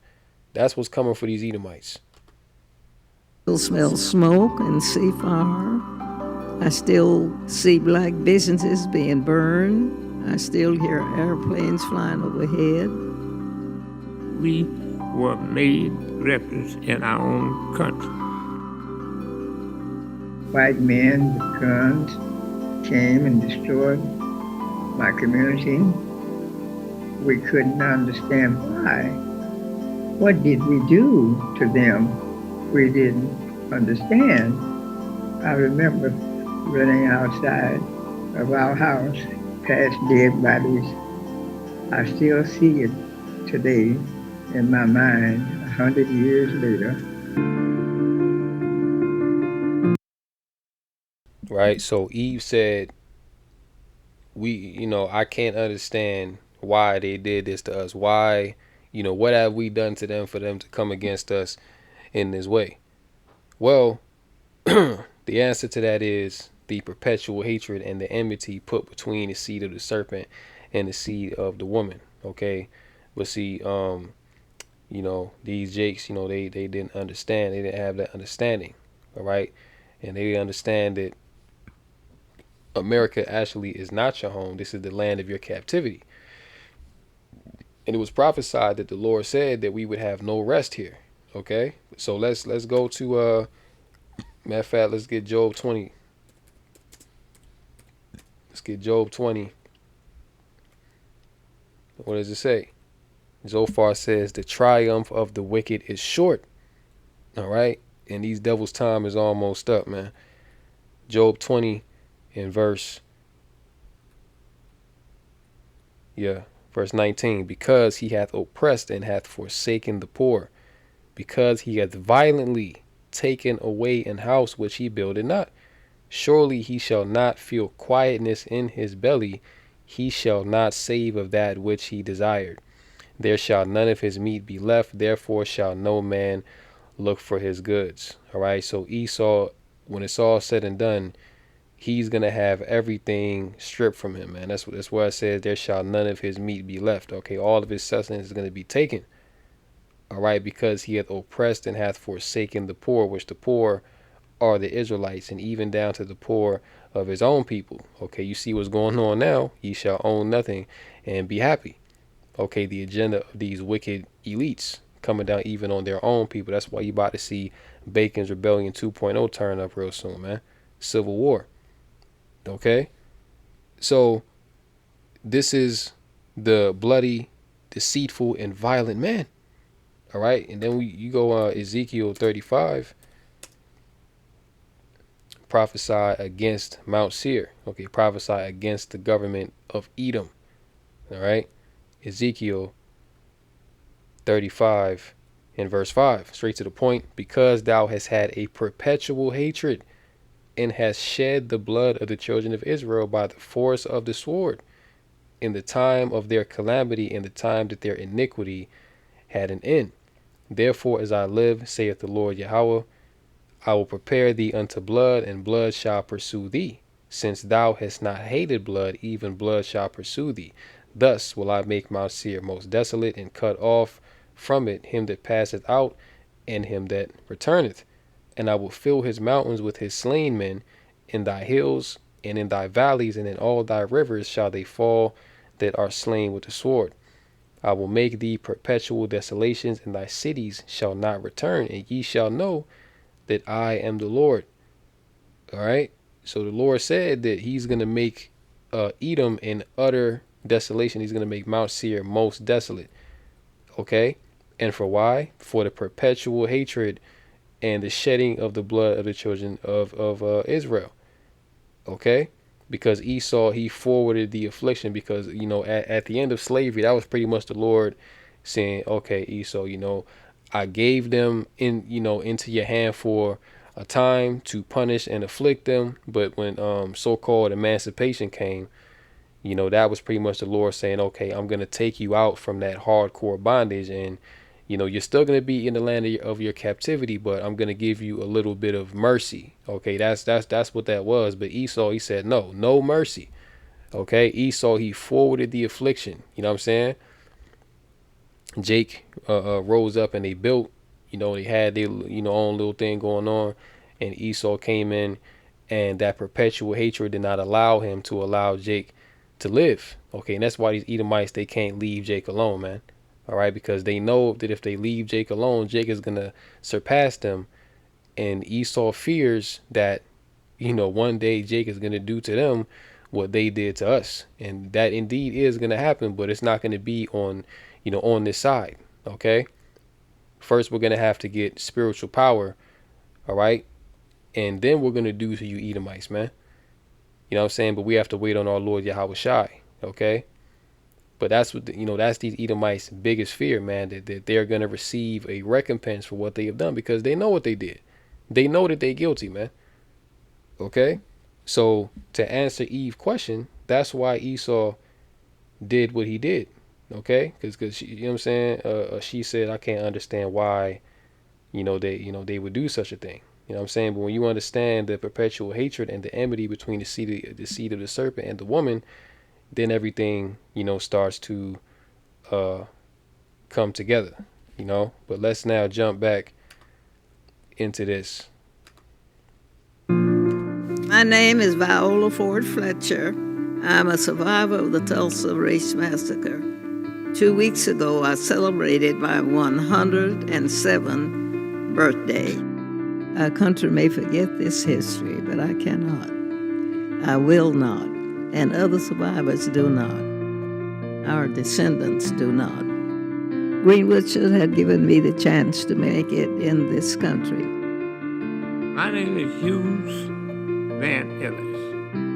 That's what's coming for these Edomites. smell smoke and see fire. I still see black businesses being burned. I still hear airplanes flying overhead. We were made lepers in our own country. White men with guns came and destroyed my community. We couldn't understand why. What did we do to them? We didn't understand. I remember running outside of our house past dead bodies. I still see it today in my mind 100 years later. Right? So Eve said, I can't understand why they did this to us. Why, what have we done to them for them to come against us in this way? Well, the answer to that is the perpetual hatred and the enmity put between the seed of the serpent and the seed of the woman. Okay. But see, these jakes, they didn't understand. They didn't have that understanding. All right. And they didn't understand that America actually is not your home. This is the land of your captivity. And it was prophesied that the Lord said that we would have no rest here. Okay. So let's go to matter of fact, let's get Job 20. Let's get Job 20. What does it say? Zophar says the triumph of the wicked is short. All right. And these devils' time is almost up, man. Job 20 in verse 19. Because he hath oppressed and hath forsaken the poor, because he hath violently taken away an house which he builded not. Surely he shall not feel quietness in his belly. He shall not save of that which he desired. There shall none of his meat be left. Therefore shall no man look for his goods. All right. So Esau, when it's all said and done, he's going to have everything stripped from him, man. That's where it says there shall none of his meat be left. Okay. All of his sustenance is going to be taken. All right. Because he hath oppressed and hath forsaken the poor, which the poor are the Israelites, and even down to the poor of his own people. Okay, you see what's going on now. Ye shall own nothing and be happy. Okay, the agenda of these wicked elites coming down even on their own people. That's why you about to see Bacon's Rebellion 2.0 turn up real soon, man. Civil War. Okay, so this is the bloody, deceitful, and violent man. All right, and then you go Ezekiel 35. Prophesy against Mount Seir. Okay, prophesy against the government of Edom. All right, Ezekiel 35 and verse 5, straight to the point. Because thou hast had a perpetual hatred and hast shed the blood of the children of Israel by the force of the sword in the time of their calamity, in the time that their iniquity had an end. Therefore, as I live, saith the Lord Yahweh, I will prepare thee unto blood, and blood shall pursue thee. Since thou hast not hated blood, even blood shall pursue thee. Thus will I make Mount Seir most desolate, and cut off from it him that passeth out, and him that returneth. And I will fill his mountains with his slain men. In thy hills, and in thy valleys, and in all thy rivers shall they fall that are slain with the sword. I will make thee perpetual desolations, and thy cities shall not return, and ye shall know that I am the Lord. All right. So the Lord said that he's going to make Edom in utter desolation. He's going to make Mount Seir most desolate. Okay. And for why? For the perpetual hatred and the shedding of the blood of the children of Israel. Okay. Because Esau, he forwarded the affliction, because, at the end of slavery, that was pretty much the Lord saying, okay, Esau, I gave them into your hand for a time to punish and afflict them. But when so-called emancipation came, that was pretty much the Lord saying, okay, I'm going to take you out from that hardcore bondage, and you're still going to be in the land of your captivity, but I'm going to give you a little bit of mercy. Okay, that's what that was. But Esau, he said, no mercy. Okay, Esau, he forwarded the affliction. You know what I'm saying? Jake rose up and they built, they had their own little thing going on, and Esau came in, and that perpetual hatred did not allow him to allow Jake to live. Okay, and that's why these Edomites, they can't leave Jake alone, man. All right, because they know that if they leave Jake alone, Jake is gonna surpass them, and Esau fears that one day Jake is gonna do to them what they did to us, and that indeed is gonna happen, but it's not gonna be on on this side. Okay, first we're gonna have to get spiritual power, all right, and then we're gonna do to you Edomites, man. You know what I'm saying? But we have to wait on our Lord Yahweh Shai. Okay. But that's what that's these Edomites' biggest fear, man, that they're gonna receive a recompense for what they have done, because they know what they did. They know that they're guilty, man. Okay, so to answer Eve's question, that's why Esau did what he did. Okay, because you know what I'm saying. She said, I can't understand why, they would do such a thing. You know what I'm saying. But when you understand the perpetual hatred and the enmity between the seed of the serpent and the woman, then everything starts to come together. But let's now jump back into this. My name is Viola Ford Fletcher. I'm a survivor of the Tulsa Race Massacre. 2 weeks ago, I celebrated my 107th birthday. Our country may forget this history, but I cannot. I will not, and other survivors do not. Our descendants do not. Greenwood should have given me the chance to make it in this country. My name is Hughes Van Ellis.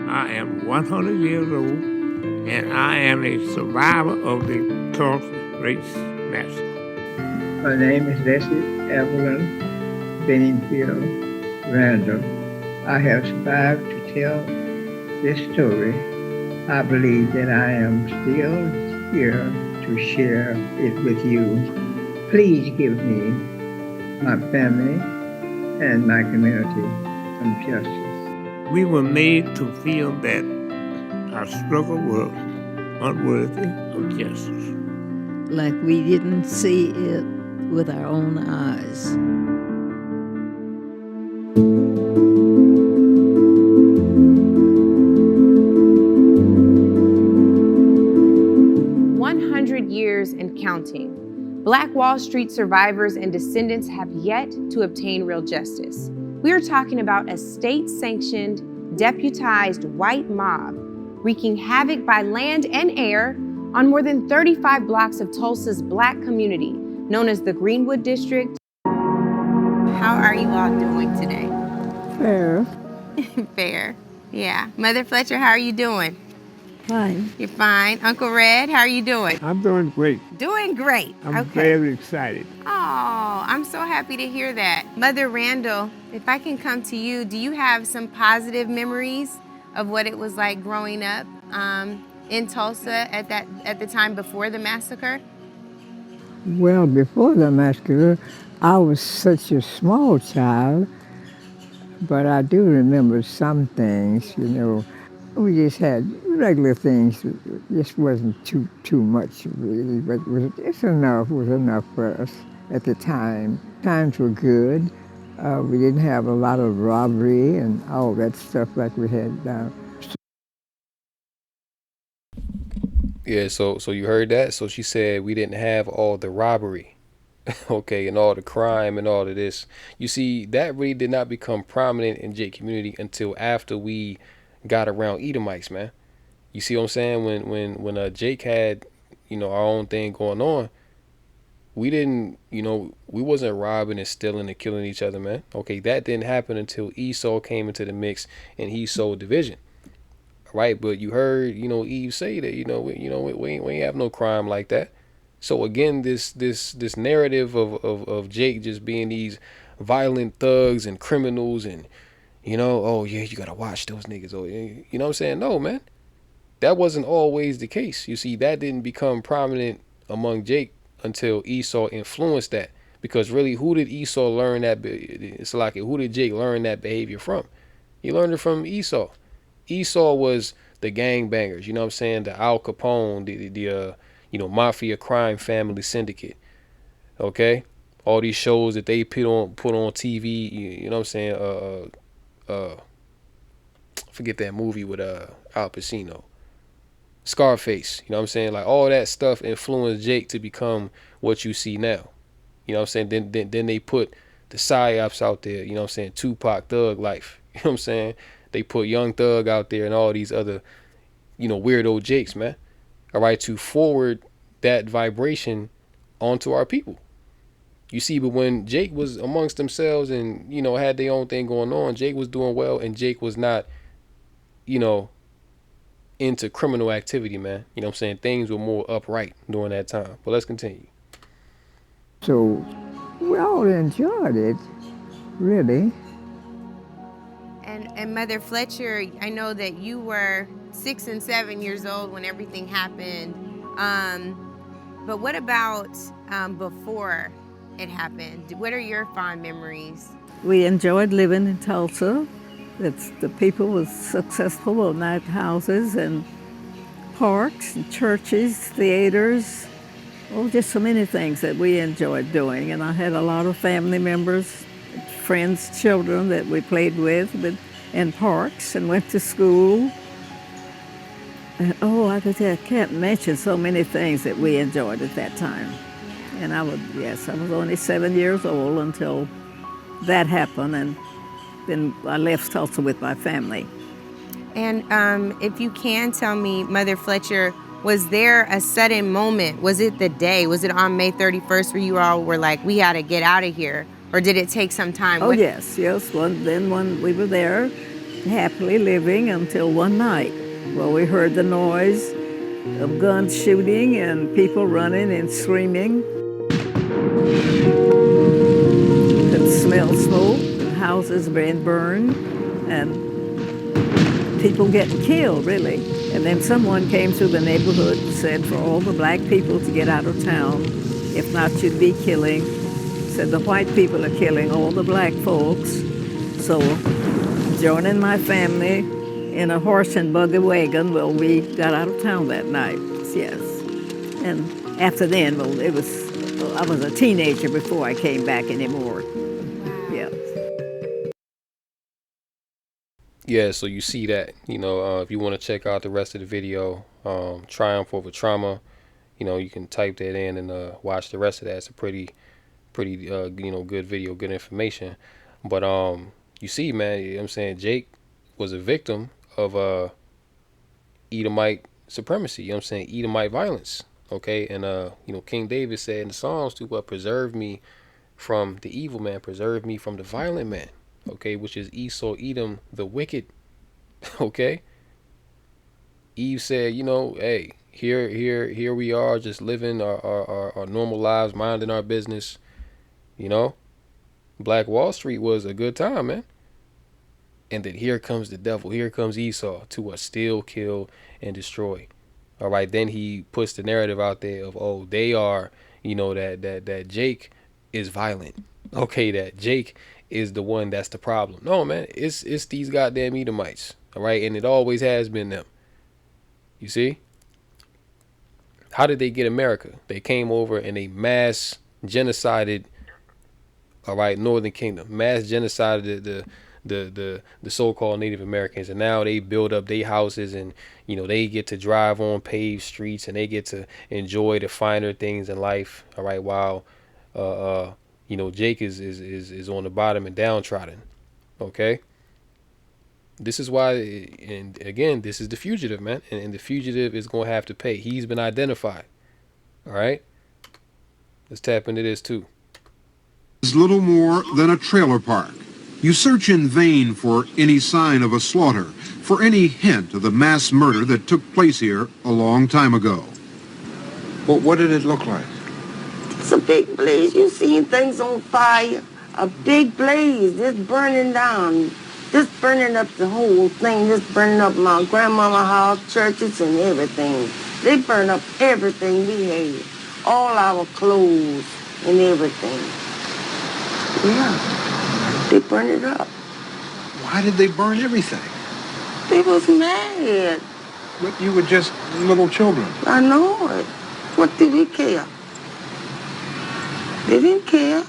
I am 100 years old, and I am a survivor of the Tulsa Race Massacre. My name is Leslie Evelyn Benningfield Randall. I have survived to tell this story. I believe that I am still here to share it with you. Please give me, my family, and my community some justice. We were made to feel that our struggle was unworthy of justice. Like we didn't see it with our own eyes. Years and counting. Black Wall Street survivors and descendants have yet to obtain real justice. We are talking about a state-sanctioned, deputized white mob wreaking havoc by land and air on more than 35 blocks of Tulsa's Black community, known as the Greenwood District. How are you all doing today? Fair. Fair. Yeah. Mother Fletcher, how are you doing? Fine. You're fine. Uncle Red, how are you doing? I'm doing great. Doing great. I'm Okay. very excited. Oh, I'm so happy to hear that. Mother Randall, if I can come to you, do you have some positive memories of what it was like growing up in Tulsa at the time before the massacre? Well, before the massacre, I was such a small child, but I do remember some things, you know. We just had regular things. It just wasn't too much, really, but was enough for us at the time. Times were good. We didn't have a lot of robbery and all that stuff like we had now. Yeah, so you heard that? So she said we didn't have all the robbery, okay, and all the crime and all of this. You see, that really did not become prominent in Jake community until after we got around Edomites, man. You see what I'm saying? When Jake had, our own thing going on, we didn't, we wasn't robbing and stealing and killing each other, man. Okay, that didn't happen until Esau came into the mix and he sowed division. Right, but you heard, Eve say that, we ain't have no crime like that. So again, this narrative of Jake just being these violent thugs and criminals and, oh yeah, you gotta watch those niggas. Oh, you know what I'm saying? No, man, that wasn't always the case. You see, that didn't become prominent among Jake until Esau influenced that. Because really, who did Esau learn that? It's like, who did Jake learn that behavior from? He learned it from Esau. Esau was the gangbangers, you know what I'm saying? The Al Capone, the mafia crime family syndicate. Okay? All these shows that they put on TV, you know what I'm saying? Forget that movie with Al Pacino. Scarface, you know what I'm saying? Like all that stuff influenced Jake to become what you see now. You know what I'm saying? Then they put the psyops out there, you know what I'm saying? Tupac Thug Life. You know what I'm saying? They put Young Thug out there and all these other, weirdo Jakes, man. All right, to forward that vibration onto our people. You see, but when Jake was amongst themselves and, had their own thing going on, Jake was doing well and Jake was not, you know, into criminal activity, man. You know what I'm saying? Things were more upright during that time. But let's continue. So we all enjoyed it, really. And Mother Fletcher, I know that you were 6 and 7 years old when everything happened. But what about before it happened? What are your fond memories? We enjoyed living in Tulsa. The people was successful on night houses and parks and churches, theaters, just so many things that we enjoyed doing. And I had a lot of family members, friends, children that we played with in parks and went to school. And I can't mention so many things that we enjoyed at that time. And I was only 7 years old until that happened, and then I left Tulsa with my family. And if you can tell me, Mother Fletcher, was there a sudden moment? Was it the day? Was it on May 31st where you all were like, we got to get out of here? Or did it take some time? Yes. When we were there, happily living until one night. Well, we heard the noise of guns shooting and people running and screaming. Could smell smoke, and houses being burned, and people getting killed, really. And then someone came through the neighborhood and said for all the black people to get out of town. If not, you'd be killing. Said the white people are killing all the black folks. So joining my family in a horse and buggy wagon, we got out of town that night, yes. And after then, I was a teenager before I came back anymore. Yeah. Yeah, so you see that, if you want to check out the rest of the video, Triumph Over Trauma, you can type that in and watch the rest of that. It's a pretty good video, good information. But you see, man, you know what I'm saying, Jake was a victim of Edomite supremacy, you know what I'm saying, Edomite violence. Okay, and King David said in the Psalms to preserve me from the evil man, preserve me from the violent man, okay, which is Esau, Edom, the wicked. Okay, Eve said, hey, here we are, just living our normal lives, minding our business. You know, Black Wall Street was a good time, man. And then here comes the devil. Here comes Esau to steal, kill, and destroy. All right. Then he puts the narrative out there of, oh, they are, that Jake is violent. Okay, that Jake is the one that's the problem. No, man, it's these goddamn Edomites. All right, and it always has been them. You see? How did they get America? They came over and they mass genocided, all right, Northern Kingdom. Mass genocided the so-called Native Americans, and now they build up their houses, and they get to drive on paved streets, and they get to enjoy the finer things in life. All right, while Jake is on the bottom and downtrodden. Okay. This is why, and again, this is the fugitive, man, and the fugitive is gonna have to pay. He's been identified. All right. Let's tap into this too. Is little more than a trailer park. You search in vain for any sign of a slaughter, for any hint of the mass murder that took place here a long time ago. Well, what did it look like? It's a big blaze. You seen things on fire. A big blaze, just burning down. Just burning up the whole thing. Just burning up my grandmama's house, churches, and everything. They burn up everything we had. All our clothes and everything. Yeah, they burned it up. Why did they burn everything? They was mad. But you were just little children. I know it. What did we care? They didn't care.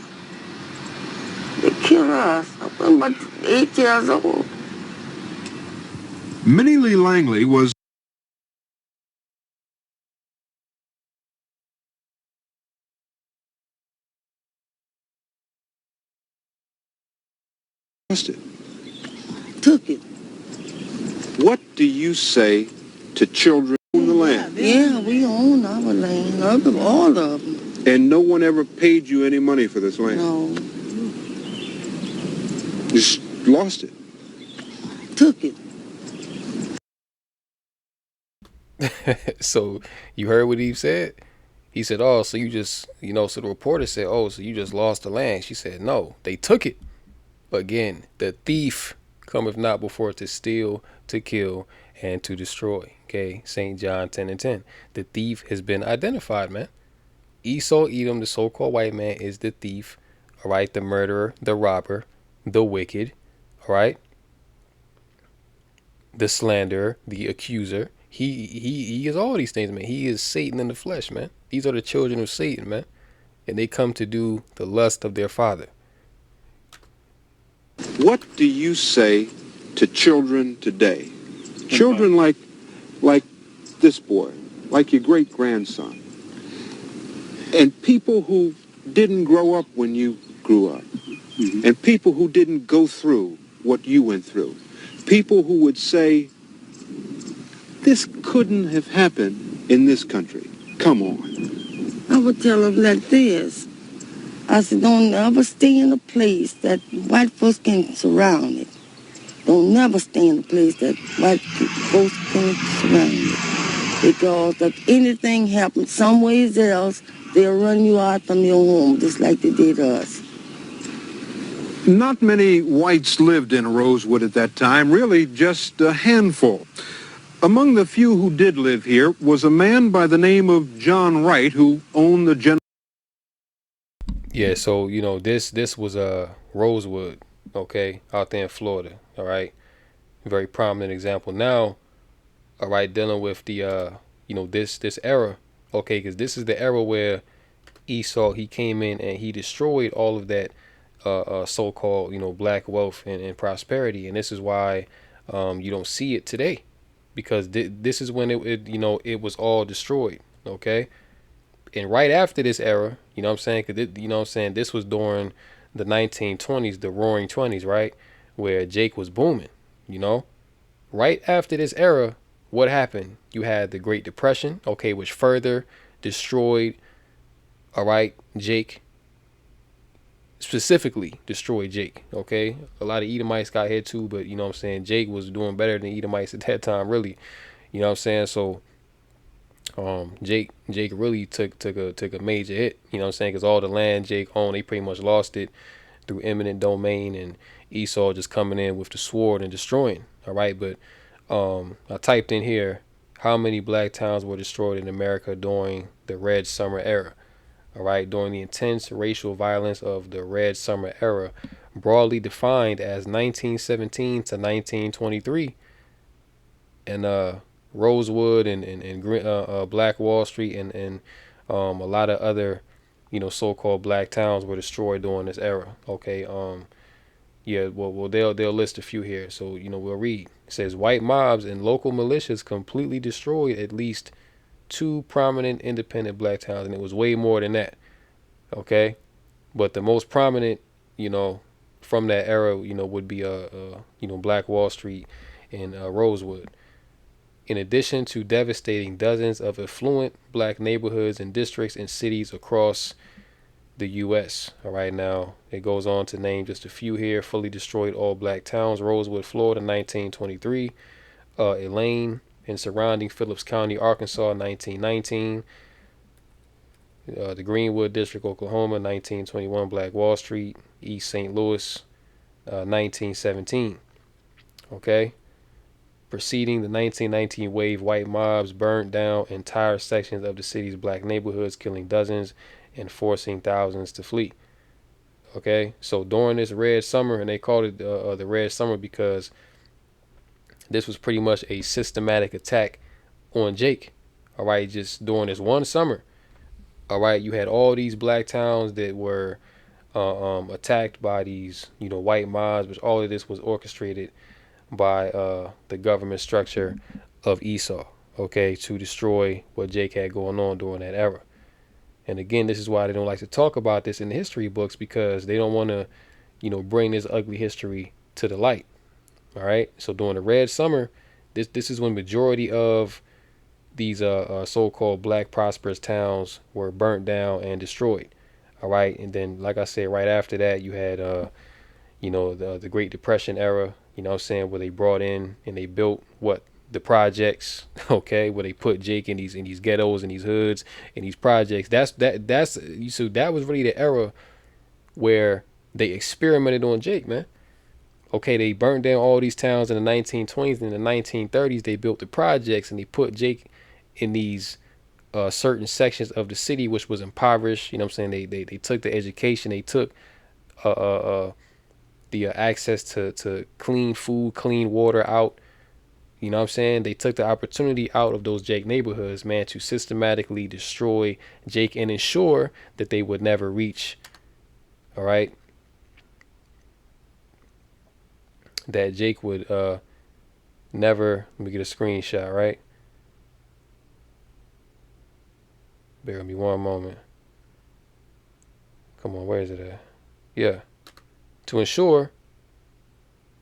They killed us. I was about 8 years old. Minnie Lee Langley was arrested. Took it. What do you say to children on the land? Yeah, we own our land. All of them. And no one ever paid you any money for this land? No. You just lost it. Took it. So you heard what Eve said? He said, oh, so you just, so the reporter said, oh, so you just lost the land. She said, no, they took it. Again, the thief cometh not before to steal, to kill, and to destroy. Okay, St. John 10:10. The thief has been identified, man. Esau Edom, the so-called white man, is the thief. All right, the murderer, the robber, the wicked. All right, the slanderer, the accuser. He is all these things, man. He is Satan in the flesh, man. These are the children of Satan, man, and they come to do the lust of their father. What do you say to children today? Children like this boy, like your great-grandson, and people who didn't grow up when you grew up, and people who didn't go through what you went through, people who would say, this couldn't have happened in this country. Come on. I would tell them like this. I said, don't ever stay in a place that white folks can surround it. Don't never stay in a place that white folks can surround it. Because if anything happens somewhere else, they'll run you out from your home, just like they did us. not many whites lived in Rosewood at that time, really just a handful. Among the few who did live here was a man by the name of John Wright, who owned the general. Yeah, so this was Rosewood, okay, out there in Florida. All right, very prominent example. Now, all right, dealing with the this era, okay, because this is the era where Esau, he came in and he destroyed all of that so-called black wealth and prosperity, and this is why you don't see it today, because this is when it was all destroyed, okay. And right after this era, you know what I'm saying? Because this was during the 1920s, the roaring 20s, right? Where Jake was booming, Right after this era, what happened? You had the Great Depression, okay, which further destroyed, all right, Jake. Specifically destroyed Jake, okay? A lot of Edomites got hit too, but Jake was doing better than Edomites at that time, really. You know what I'm saying? So Jake really took a major hit. You know what I'm saying? Because all the land Jake owned, they pretty much lost it through eminent domain, and Esau just coming in with the sword and destroying. All right, but I typed in here how many black towns were destroyed in America during the Red Summer era. All right, during the intense racial violence of the Red Summer era, broadly defined as 1917 to 1923, and Rosewood and Black Wall Street and a lot of other, so-called black towns were destroyed during this era. Okay, yeah, well, they'll list a few here. So we'll read. It says white mobs and local militias completely destroyed at least two prominent independent black towns, and it was way more than that. Okay, but the most prominent, from that era, would be Black Wall Street and Rosewood. In addition to devastating dozens of affluent black neighborhoods and districts in cities across the U.S. All right, now it goes on to name just a few here. Fully destroyed all black towns: Rosewood, Florida, 1923; Elaine and surrounding Phillips County, Arkansas, 1919; the Greenwood District, Oklahoma, 1921; Black Wall Street, East St. Louis, 1917. Okay. Preceding the 1919 wave, white mobs burned down entire sections of the city's black neighborhoods, killing dozens and forcing thousands to flee. Okay, so during this Red Summer, and they called it the Red Summer because this was pretty much a systematic attack on Jake. All right, just during this one summer. All right, you had all these black towns that were attacked by these, white mobs, which all of this was orchestrated by the government structure of Esau, okay, to destroy what Jake had going on during that era. And again, this is why they don't like to talk about this in the history books, because they don't want to, bring this ugly history to the light. All right. So during the Red Summer, this is when majority of these so-called black prosperous towns were burnt down and destroyed. All right. And then, like I said, right after that, you had the Great Depression era. You know what I'm saying, where they brought in and they built the projects, okay, where they put Jake in these ghettos and these hoods and these projects. So that was really the era where they experimented on Jake, man. Okay, they burned down all these towns in the 1920s and in the 1930s. They built the projects and they put Jake in these certain sections of the city which was impoverished. You know what I'm saying? They took the education, they took the access to clean food, clean water out. You know what I'm saying? They took the opportunity out of those Jake neighborhoods, man, to systematically destroy Jake and ensure that they would never reach, all right, that Jake would never, let me get a screenshot, right? Bear with me one moment. Come on, where is it at? Yeah. To ensure,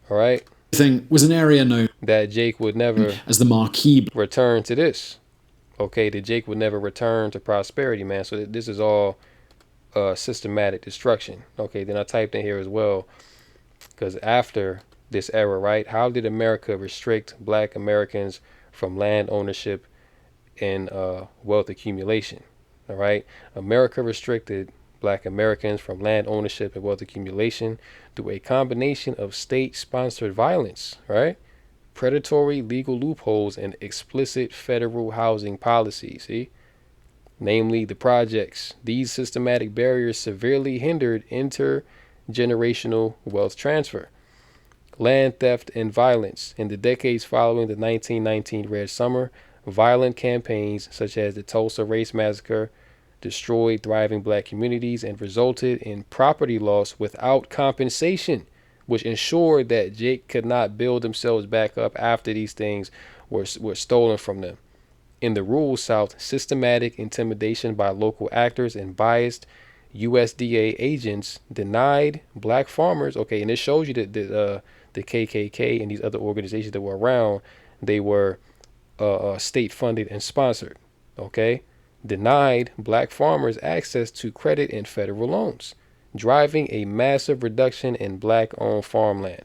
all right, thing was an area known that Jake would never as the Marquee return to this. Okay, that Jake would never return to prosperity, man. So this is all systematic destruction. Okay, then I typed in here as well, because after this era, right, how did America restrict black Americans from land ownership and wealth accumulation? All right, America restricted black Americans from land ownership and wealth accumulation through a combination of state-sponsored violence, right, predatory legal loopholes, and explicit federal housing policies, see? Namely, the projects. These systematic barriers severely hindered intergenerational wealth transfer, land theft, and violence. In the decades following the 1919 Red Summer, violent campaigns such as the Tulsa Race Massacre destroyed thriving black communities and resulted in property loss without compensation, which ensured that Jake could not build themselves back up after these things were stolen from them. In the rural South, systematic intimidation by local actors and biased USDA agents denied black farmers, okay, and it shows you that the KKK and these other organizations that were around, they were state funded and sponsored, okay, denied black farmers access to credit and federal loans, driving a massive reduction in black-owned farmland.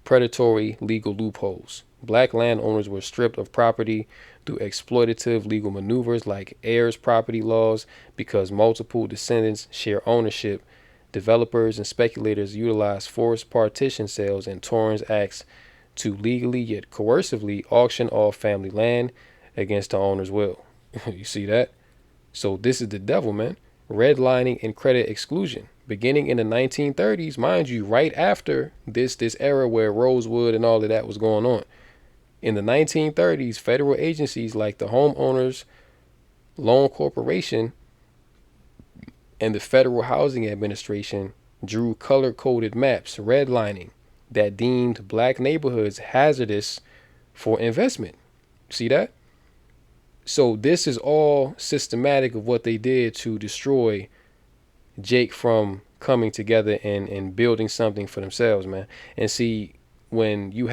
Predatory legal loopholes. Black landowners were stripped of property through exploitative legal maneuvers like heirs property laws because multiple descendants share ownership. Developers and speculators utilized forced partition sales and Torrens Acts to legally yet coercively auction off family land against the owner's will. You see that? So this is the devil, man. Redlining and credit exclusion. Beginning in the 1930s, mind you, right after this era where Rosewood and all of that was going on. In the 1930s, federal agencies like the Homeowners Loan Corporation and the Federal Housing Administration drew color-coded maps, redlining, that deemed black neighborhoods hazardous for investment. See that? So this is all systematic of what they did to destroy Jake from coming together and building something for themselves, man. And see, when you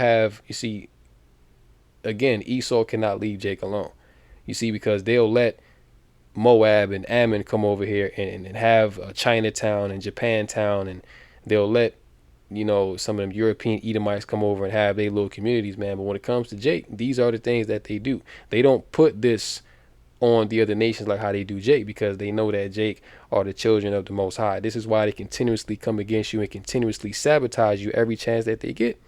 see, again, Esau cannot leave Jake alone. You see, because they'll let Moab and Ammon come over here and have a Chinatown and Japantown, and they'll let, some of them European Edomites come over and have their little communities, man. But when it comes to Jake, these are the things that they do. They don't put this on the other nations like how they do Jake, because they know that Jake are the children of the Most High. This is why they continuously come against you and continuously sabotage you every chance that they get.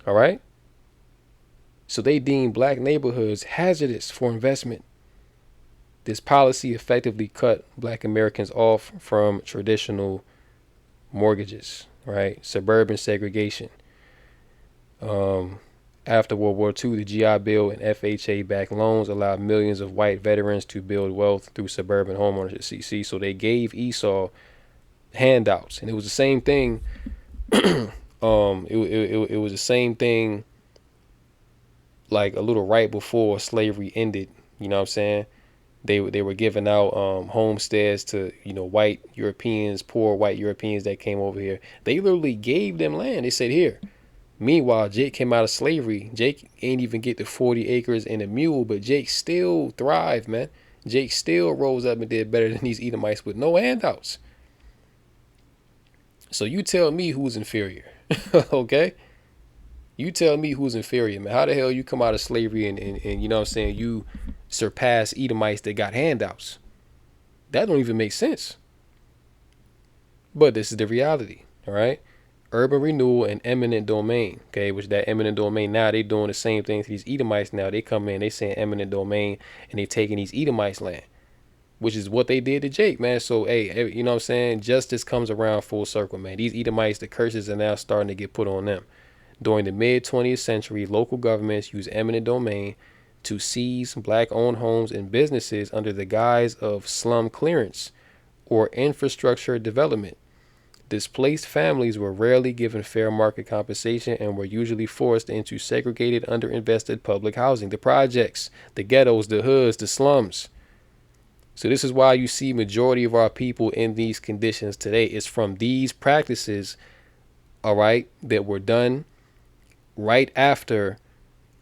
All right? So they deem black neighborhoods hazardous for investment. This policy effectively cut black Americans off from traditional mortgages, right? Suburban segregation. After World War II, the GI Bill and FHA-backed loans allowed millions of white veterans to build wealth through suburban homeownership. See, so they gave Esau handouts, and it was the same thing. It was the same thing, like a little right before slavery ended. You know what I'm saying? They were giving out homesteads to white Europeans, poor white Europeans that came over here. They literally gave them land. They said, here. Meanwhile, Jake came out of slavery. Jake ain't even get the 40 acres and a mule, but Jake still thrived, man. Jake still rose up and did better than these Edomites with no handouts. So you tell me who's inferior, okay? You tell me who's inferior, man. How the hell you come out of slavery and you know what I'm saying, you surpass Edomites that got handouts? That don't even make sense. But this is the reality, all right? Urban renewal and eminent domain, okay, which that eminent domain, now they doing the same thing to these Edomites. Now they come in, they saying eminent domain, and they taking these Edomites land, which is what they did to Jake, man. So hey, you know what I'm saying, justice comes around full circle, man. These Edomites, the curses are now starting to get put on them. During the mid 20th century, local governments used eminent domain to seize black owned homes and businesses under the guise of slum clearance or infrastructure development. Displaced families were rarely given fair market compensation and were usually forced into segregated, underinvested public housing, the projects, the ghettos, the hoods, the slums. So this is why you see majority of our people in these conditions today. It's from these practices, all right, that were done right after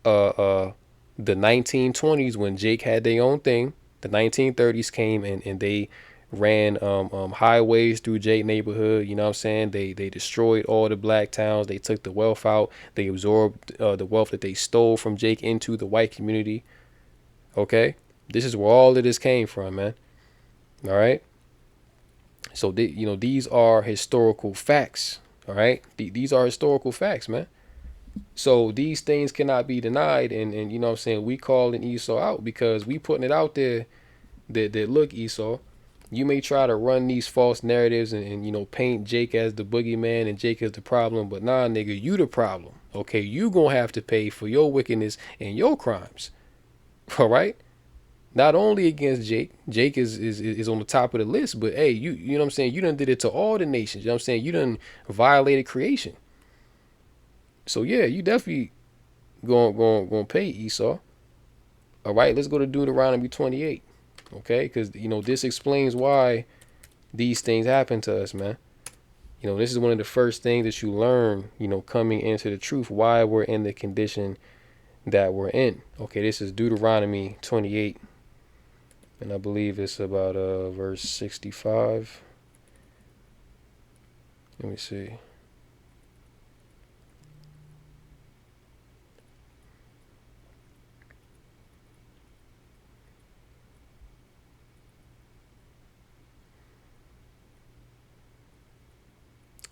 the 1920s when Jake had their own thing. The 1930s came and they ran highways through Jake neighborhood. You know what I'm saying? They destroyed all the black towns. They took the wealth out. They absorbed the wealth that they stole from Jake into the white community. Okay? This is where all of this came from, man. All right? So, these are historical facts. All right? These are historical facts, man. So these things cannot be denied. And you know what I'm saying? We calling Esau out because we putting it out there that look, Esau, you may try to run these false narratives and paint Jake as the boogeyman and Jake as the problem, but nah, nigga, you the problem. Okay, you gonna have to pay for your wickedness and your crimes. All right? Not only against Jake is on the top of the list, but hey, you know what I'm saying? You done did it to all the nations. You know what I'm saying? You done violated creation. So yeah, you definitely gonna pay, Esau. All right, let's go to Deuteronomy 28. Okay, because this explains why these things happen to us, man. This is one of the first things that you learn, coming into the truth, why we're in the condition that we're in. Okay, this is Deuteronomy 28, and I believe it's about verse 65. Let me see.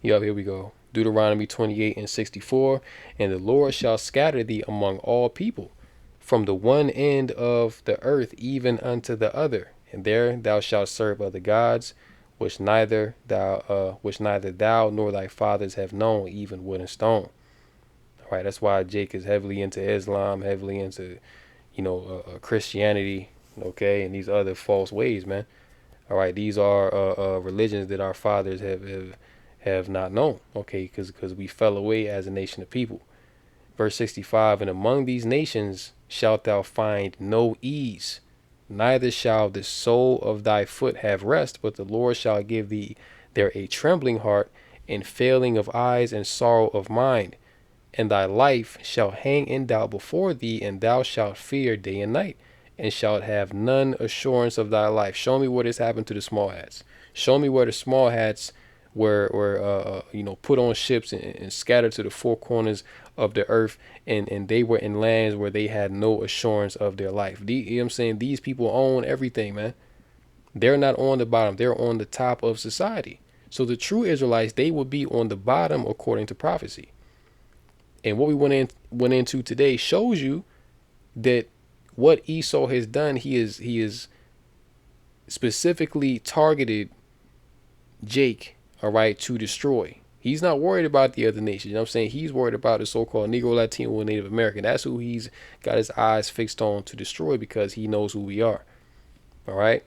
Yup, here we go. Deuteronomy 28:64. And the Lord shall scatter thee among all people, from the one end of the earth even unto the other, and there thou shalt serve other gods, which neither thou nor thy fathers have known, even wood and stone. All right, that's why Jake is heavily into Islam, heavily into, Christianity, okay, and these other false ways, man. All right, these are religions that our fathers have not known, okay, because we fell away as a nation of people. Verse 65, and among these nations shalt thou find no ease, neither shall the sole of thy foot have rest, but the Lord shall give thee there a trembling heart, and failing of eyes, and sorrow of mind. And thy life shall hang in doubt before thee, and thou shalt fear day and night, and shalt have none assurance of thy life. Show me what has happened to the small hats. Show me where the small hats were put on ships and scattered to the four corners of the earth, and they were in lands where they had no assurance of their life. You know what I'm saying? These people own everything, man. They're not on the bottom. They're on the top of society. So the true Israelites, they would be on the bottom according to prophecy. And what we went into today shows you that what Esau has done, he is specifically targeted Jake, all right, to destroy. He's not worried about the other nations. You know what I'm saying? He's worried about the so-called Negro, Latino, and Native American. That's who he's got his eyes fixed on to destroy, because he knows who we are. All right?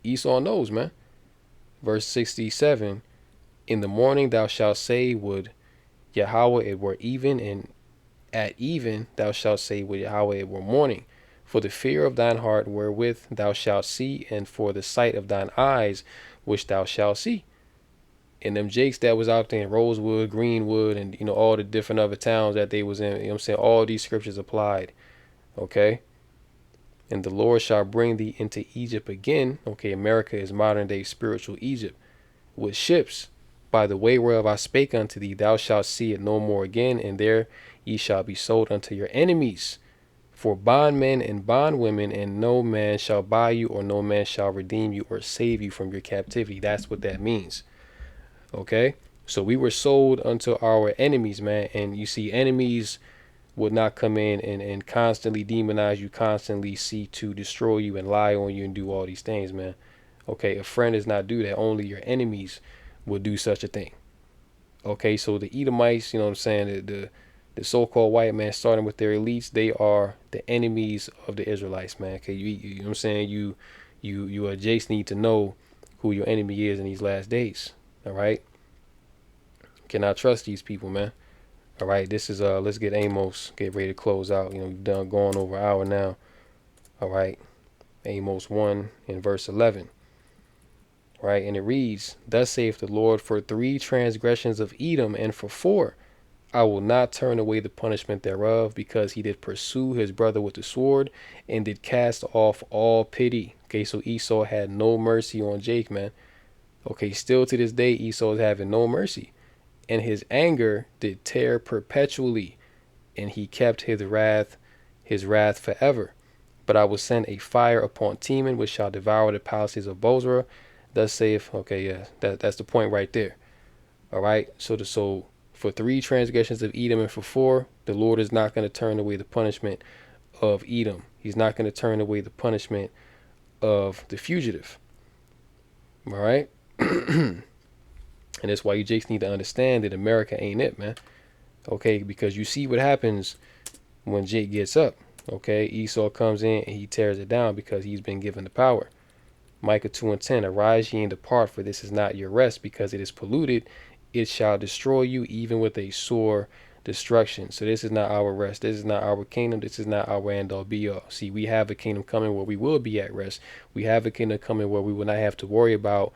Esau knows, man. Verse 67, in the morning thou shalt say, would Yahweh it were even, and at even thou shalt say, would Yahweh it were morning. For the fear of thine heart wherewith thou shalt see, and for the sight of thine eyes which thou shalt see. And them Jakes that was out there in Rosewood, Greenwood, and all the different other towns that they was in, you know what I'm saying, all these scriptures applied. Okay. And the Lord shall bring thee into Egypt again. Okay, America is modern day spiritual Egypt, with ships, by the way whereof I spake unto thee, thou shalt see it no more again, and there ye shall be sold unto your enemies for bondmen and bondwomen, and no man shall buy you, or no man shall redeem you or save you from your captivity. That's what that means. Okay, so we were sold unto our enemies, man. And you see, enemies would not come in and constantly demonize you, constantly seek to destroy you and lie on you and do all these things, man. Okay, a friend does not do that. Only your enemies would do such a thing. Okay, so the Edomites, you know what I'm saying, the so-called white man, starting with their elites, they are the enemies of the Israelites, man. Okay, you know what I'm saying, you just need to know who your enemy is in these last days. All right, cannot trust these people, man. All right, this is let's get Amos, get ready to close out. We've done going over an hour now. All right, Amos 1 in verse 11. Right, and it reads, thus saith the Lord, for 3 transgressions of Edom, and for 4 I will not turn away the punishment thereof, because he did pursue his brother with the sword, and did cast off all pity. Okay, so Esau had no mercy on Jake, man. Okay, still to this day, Esau is having no mercy. And his anger did tear perpetually, and he kept his wrath forever. But I will send a fire upon Teman, which shall devour the palaces of Bozrah. Thus saith, okay, yeah, that's the point right there. All right, so for 3 transgressions of Edom, and for 4, the Lord is not going to turn away the punishment of Edom. He's not going to turn away the punishment of the fugitive. All right. And that's why you Jakes need to understand that America ain't it, man. Okay, because you see what happens when Jake gets up. Okay, Esau comes in and he tears it down because he's been given the power. Micah 2:10, arise ye and depart, for this is not your rest, because it is polluted. It shall destroy you even with a sore destruction. So this is not our rest. This is not our kingdom. This is not our end all be all. See, we have a kingdom coming where we will be at rest. We have a kingdom coming where we will not have to worry about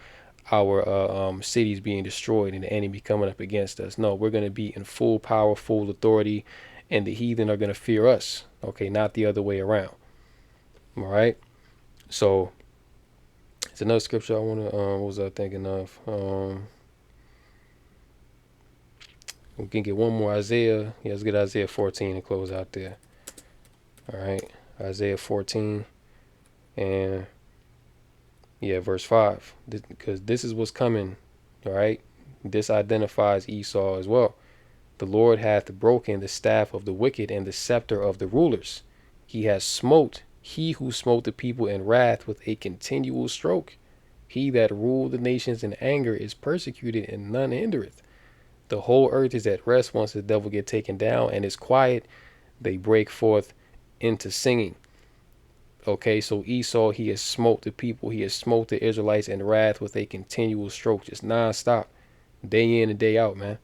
our cities being destroyed and the enemy coming up against us. No, we're going to be in full power, full authority, and the heathen are going to fear us. Okay, not the other way around. All right. So it's another scripture I want to, what was I thinking of? We can get one more Isaiah. Yeah, let's get Isaiah 14 and close out there. All right. Isaiah 14 and yeah, verse 5. Because this is what's coming. All right. This identifies Esau as well. The Lord hath broken the staff of the wicked and the scepter of the rulers. He has smote, he who smote the people in wrath with a continual stroke. He that ruled the nations in anger is persecuted, and none hindereth. The whole earth is at rest once the devil get taken down, and is quiet. They break forth into singing. Okay, so Esau, he has smote the people. He has smote the Israelites in wrath with a continual stroke, just non-stop, day in and day out, man.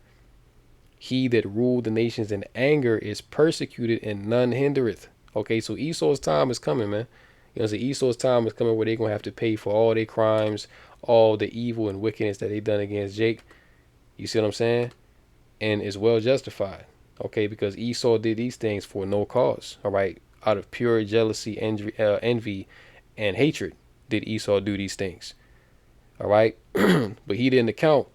He that ruled the nations in anger is persecuted, and none hindereth. Okay, so Esau's time is coming, man. You know, so Esau's time is coming where they're going to have to pay for all their crimes, all the evil and wickedness that they done against Jake. You see what I'm saying? And it's well justified. Okay, because Esau did these things for no cause. All right, out of pure jealousy, envy, and hatred did Esau do these things. All right, but he didn't account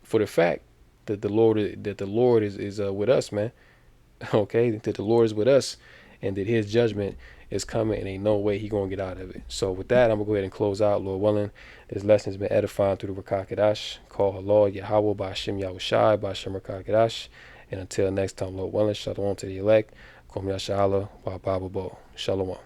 for the fact that the Lord is with us, man. Okay, that the Lord is with us, and that His judgment is coming, and ain't no way He gonna get out of it. So with that, I'm gonna go ahead and close out, Lord willing. This lesson has been edifying through the Rakakadash. Call her Lord Yahweh by Hashem Yahushai by Hashem Rakakadash. And until next time, Lord willing, shalom to the elect. Kom Yashala wa Bababo. Shalom.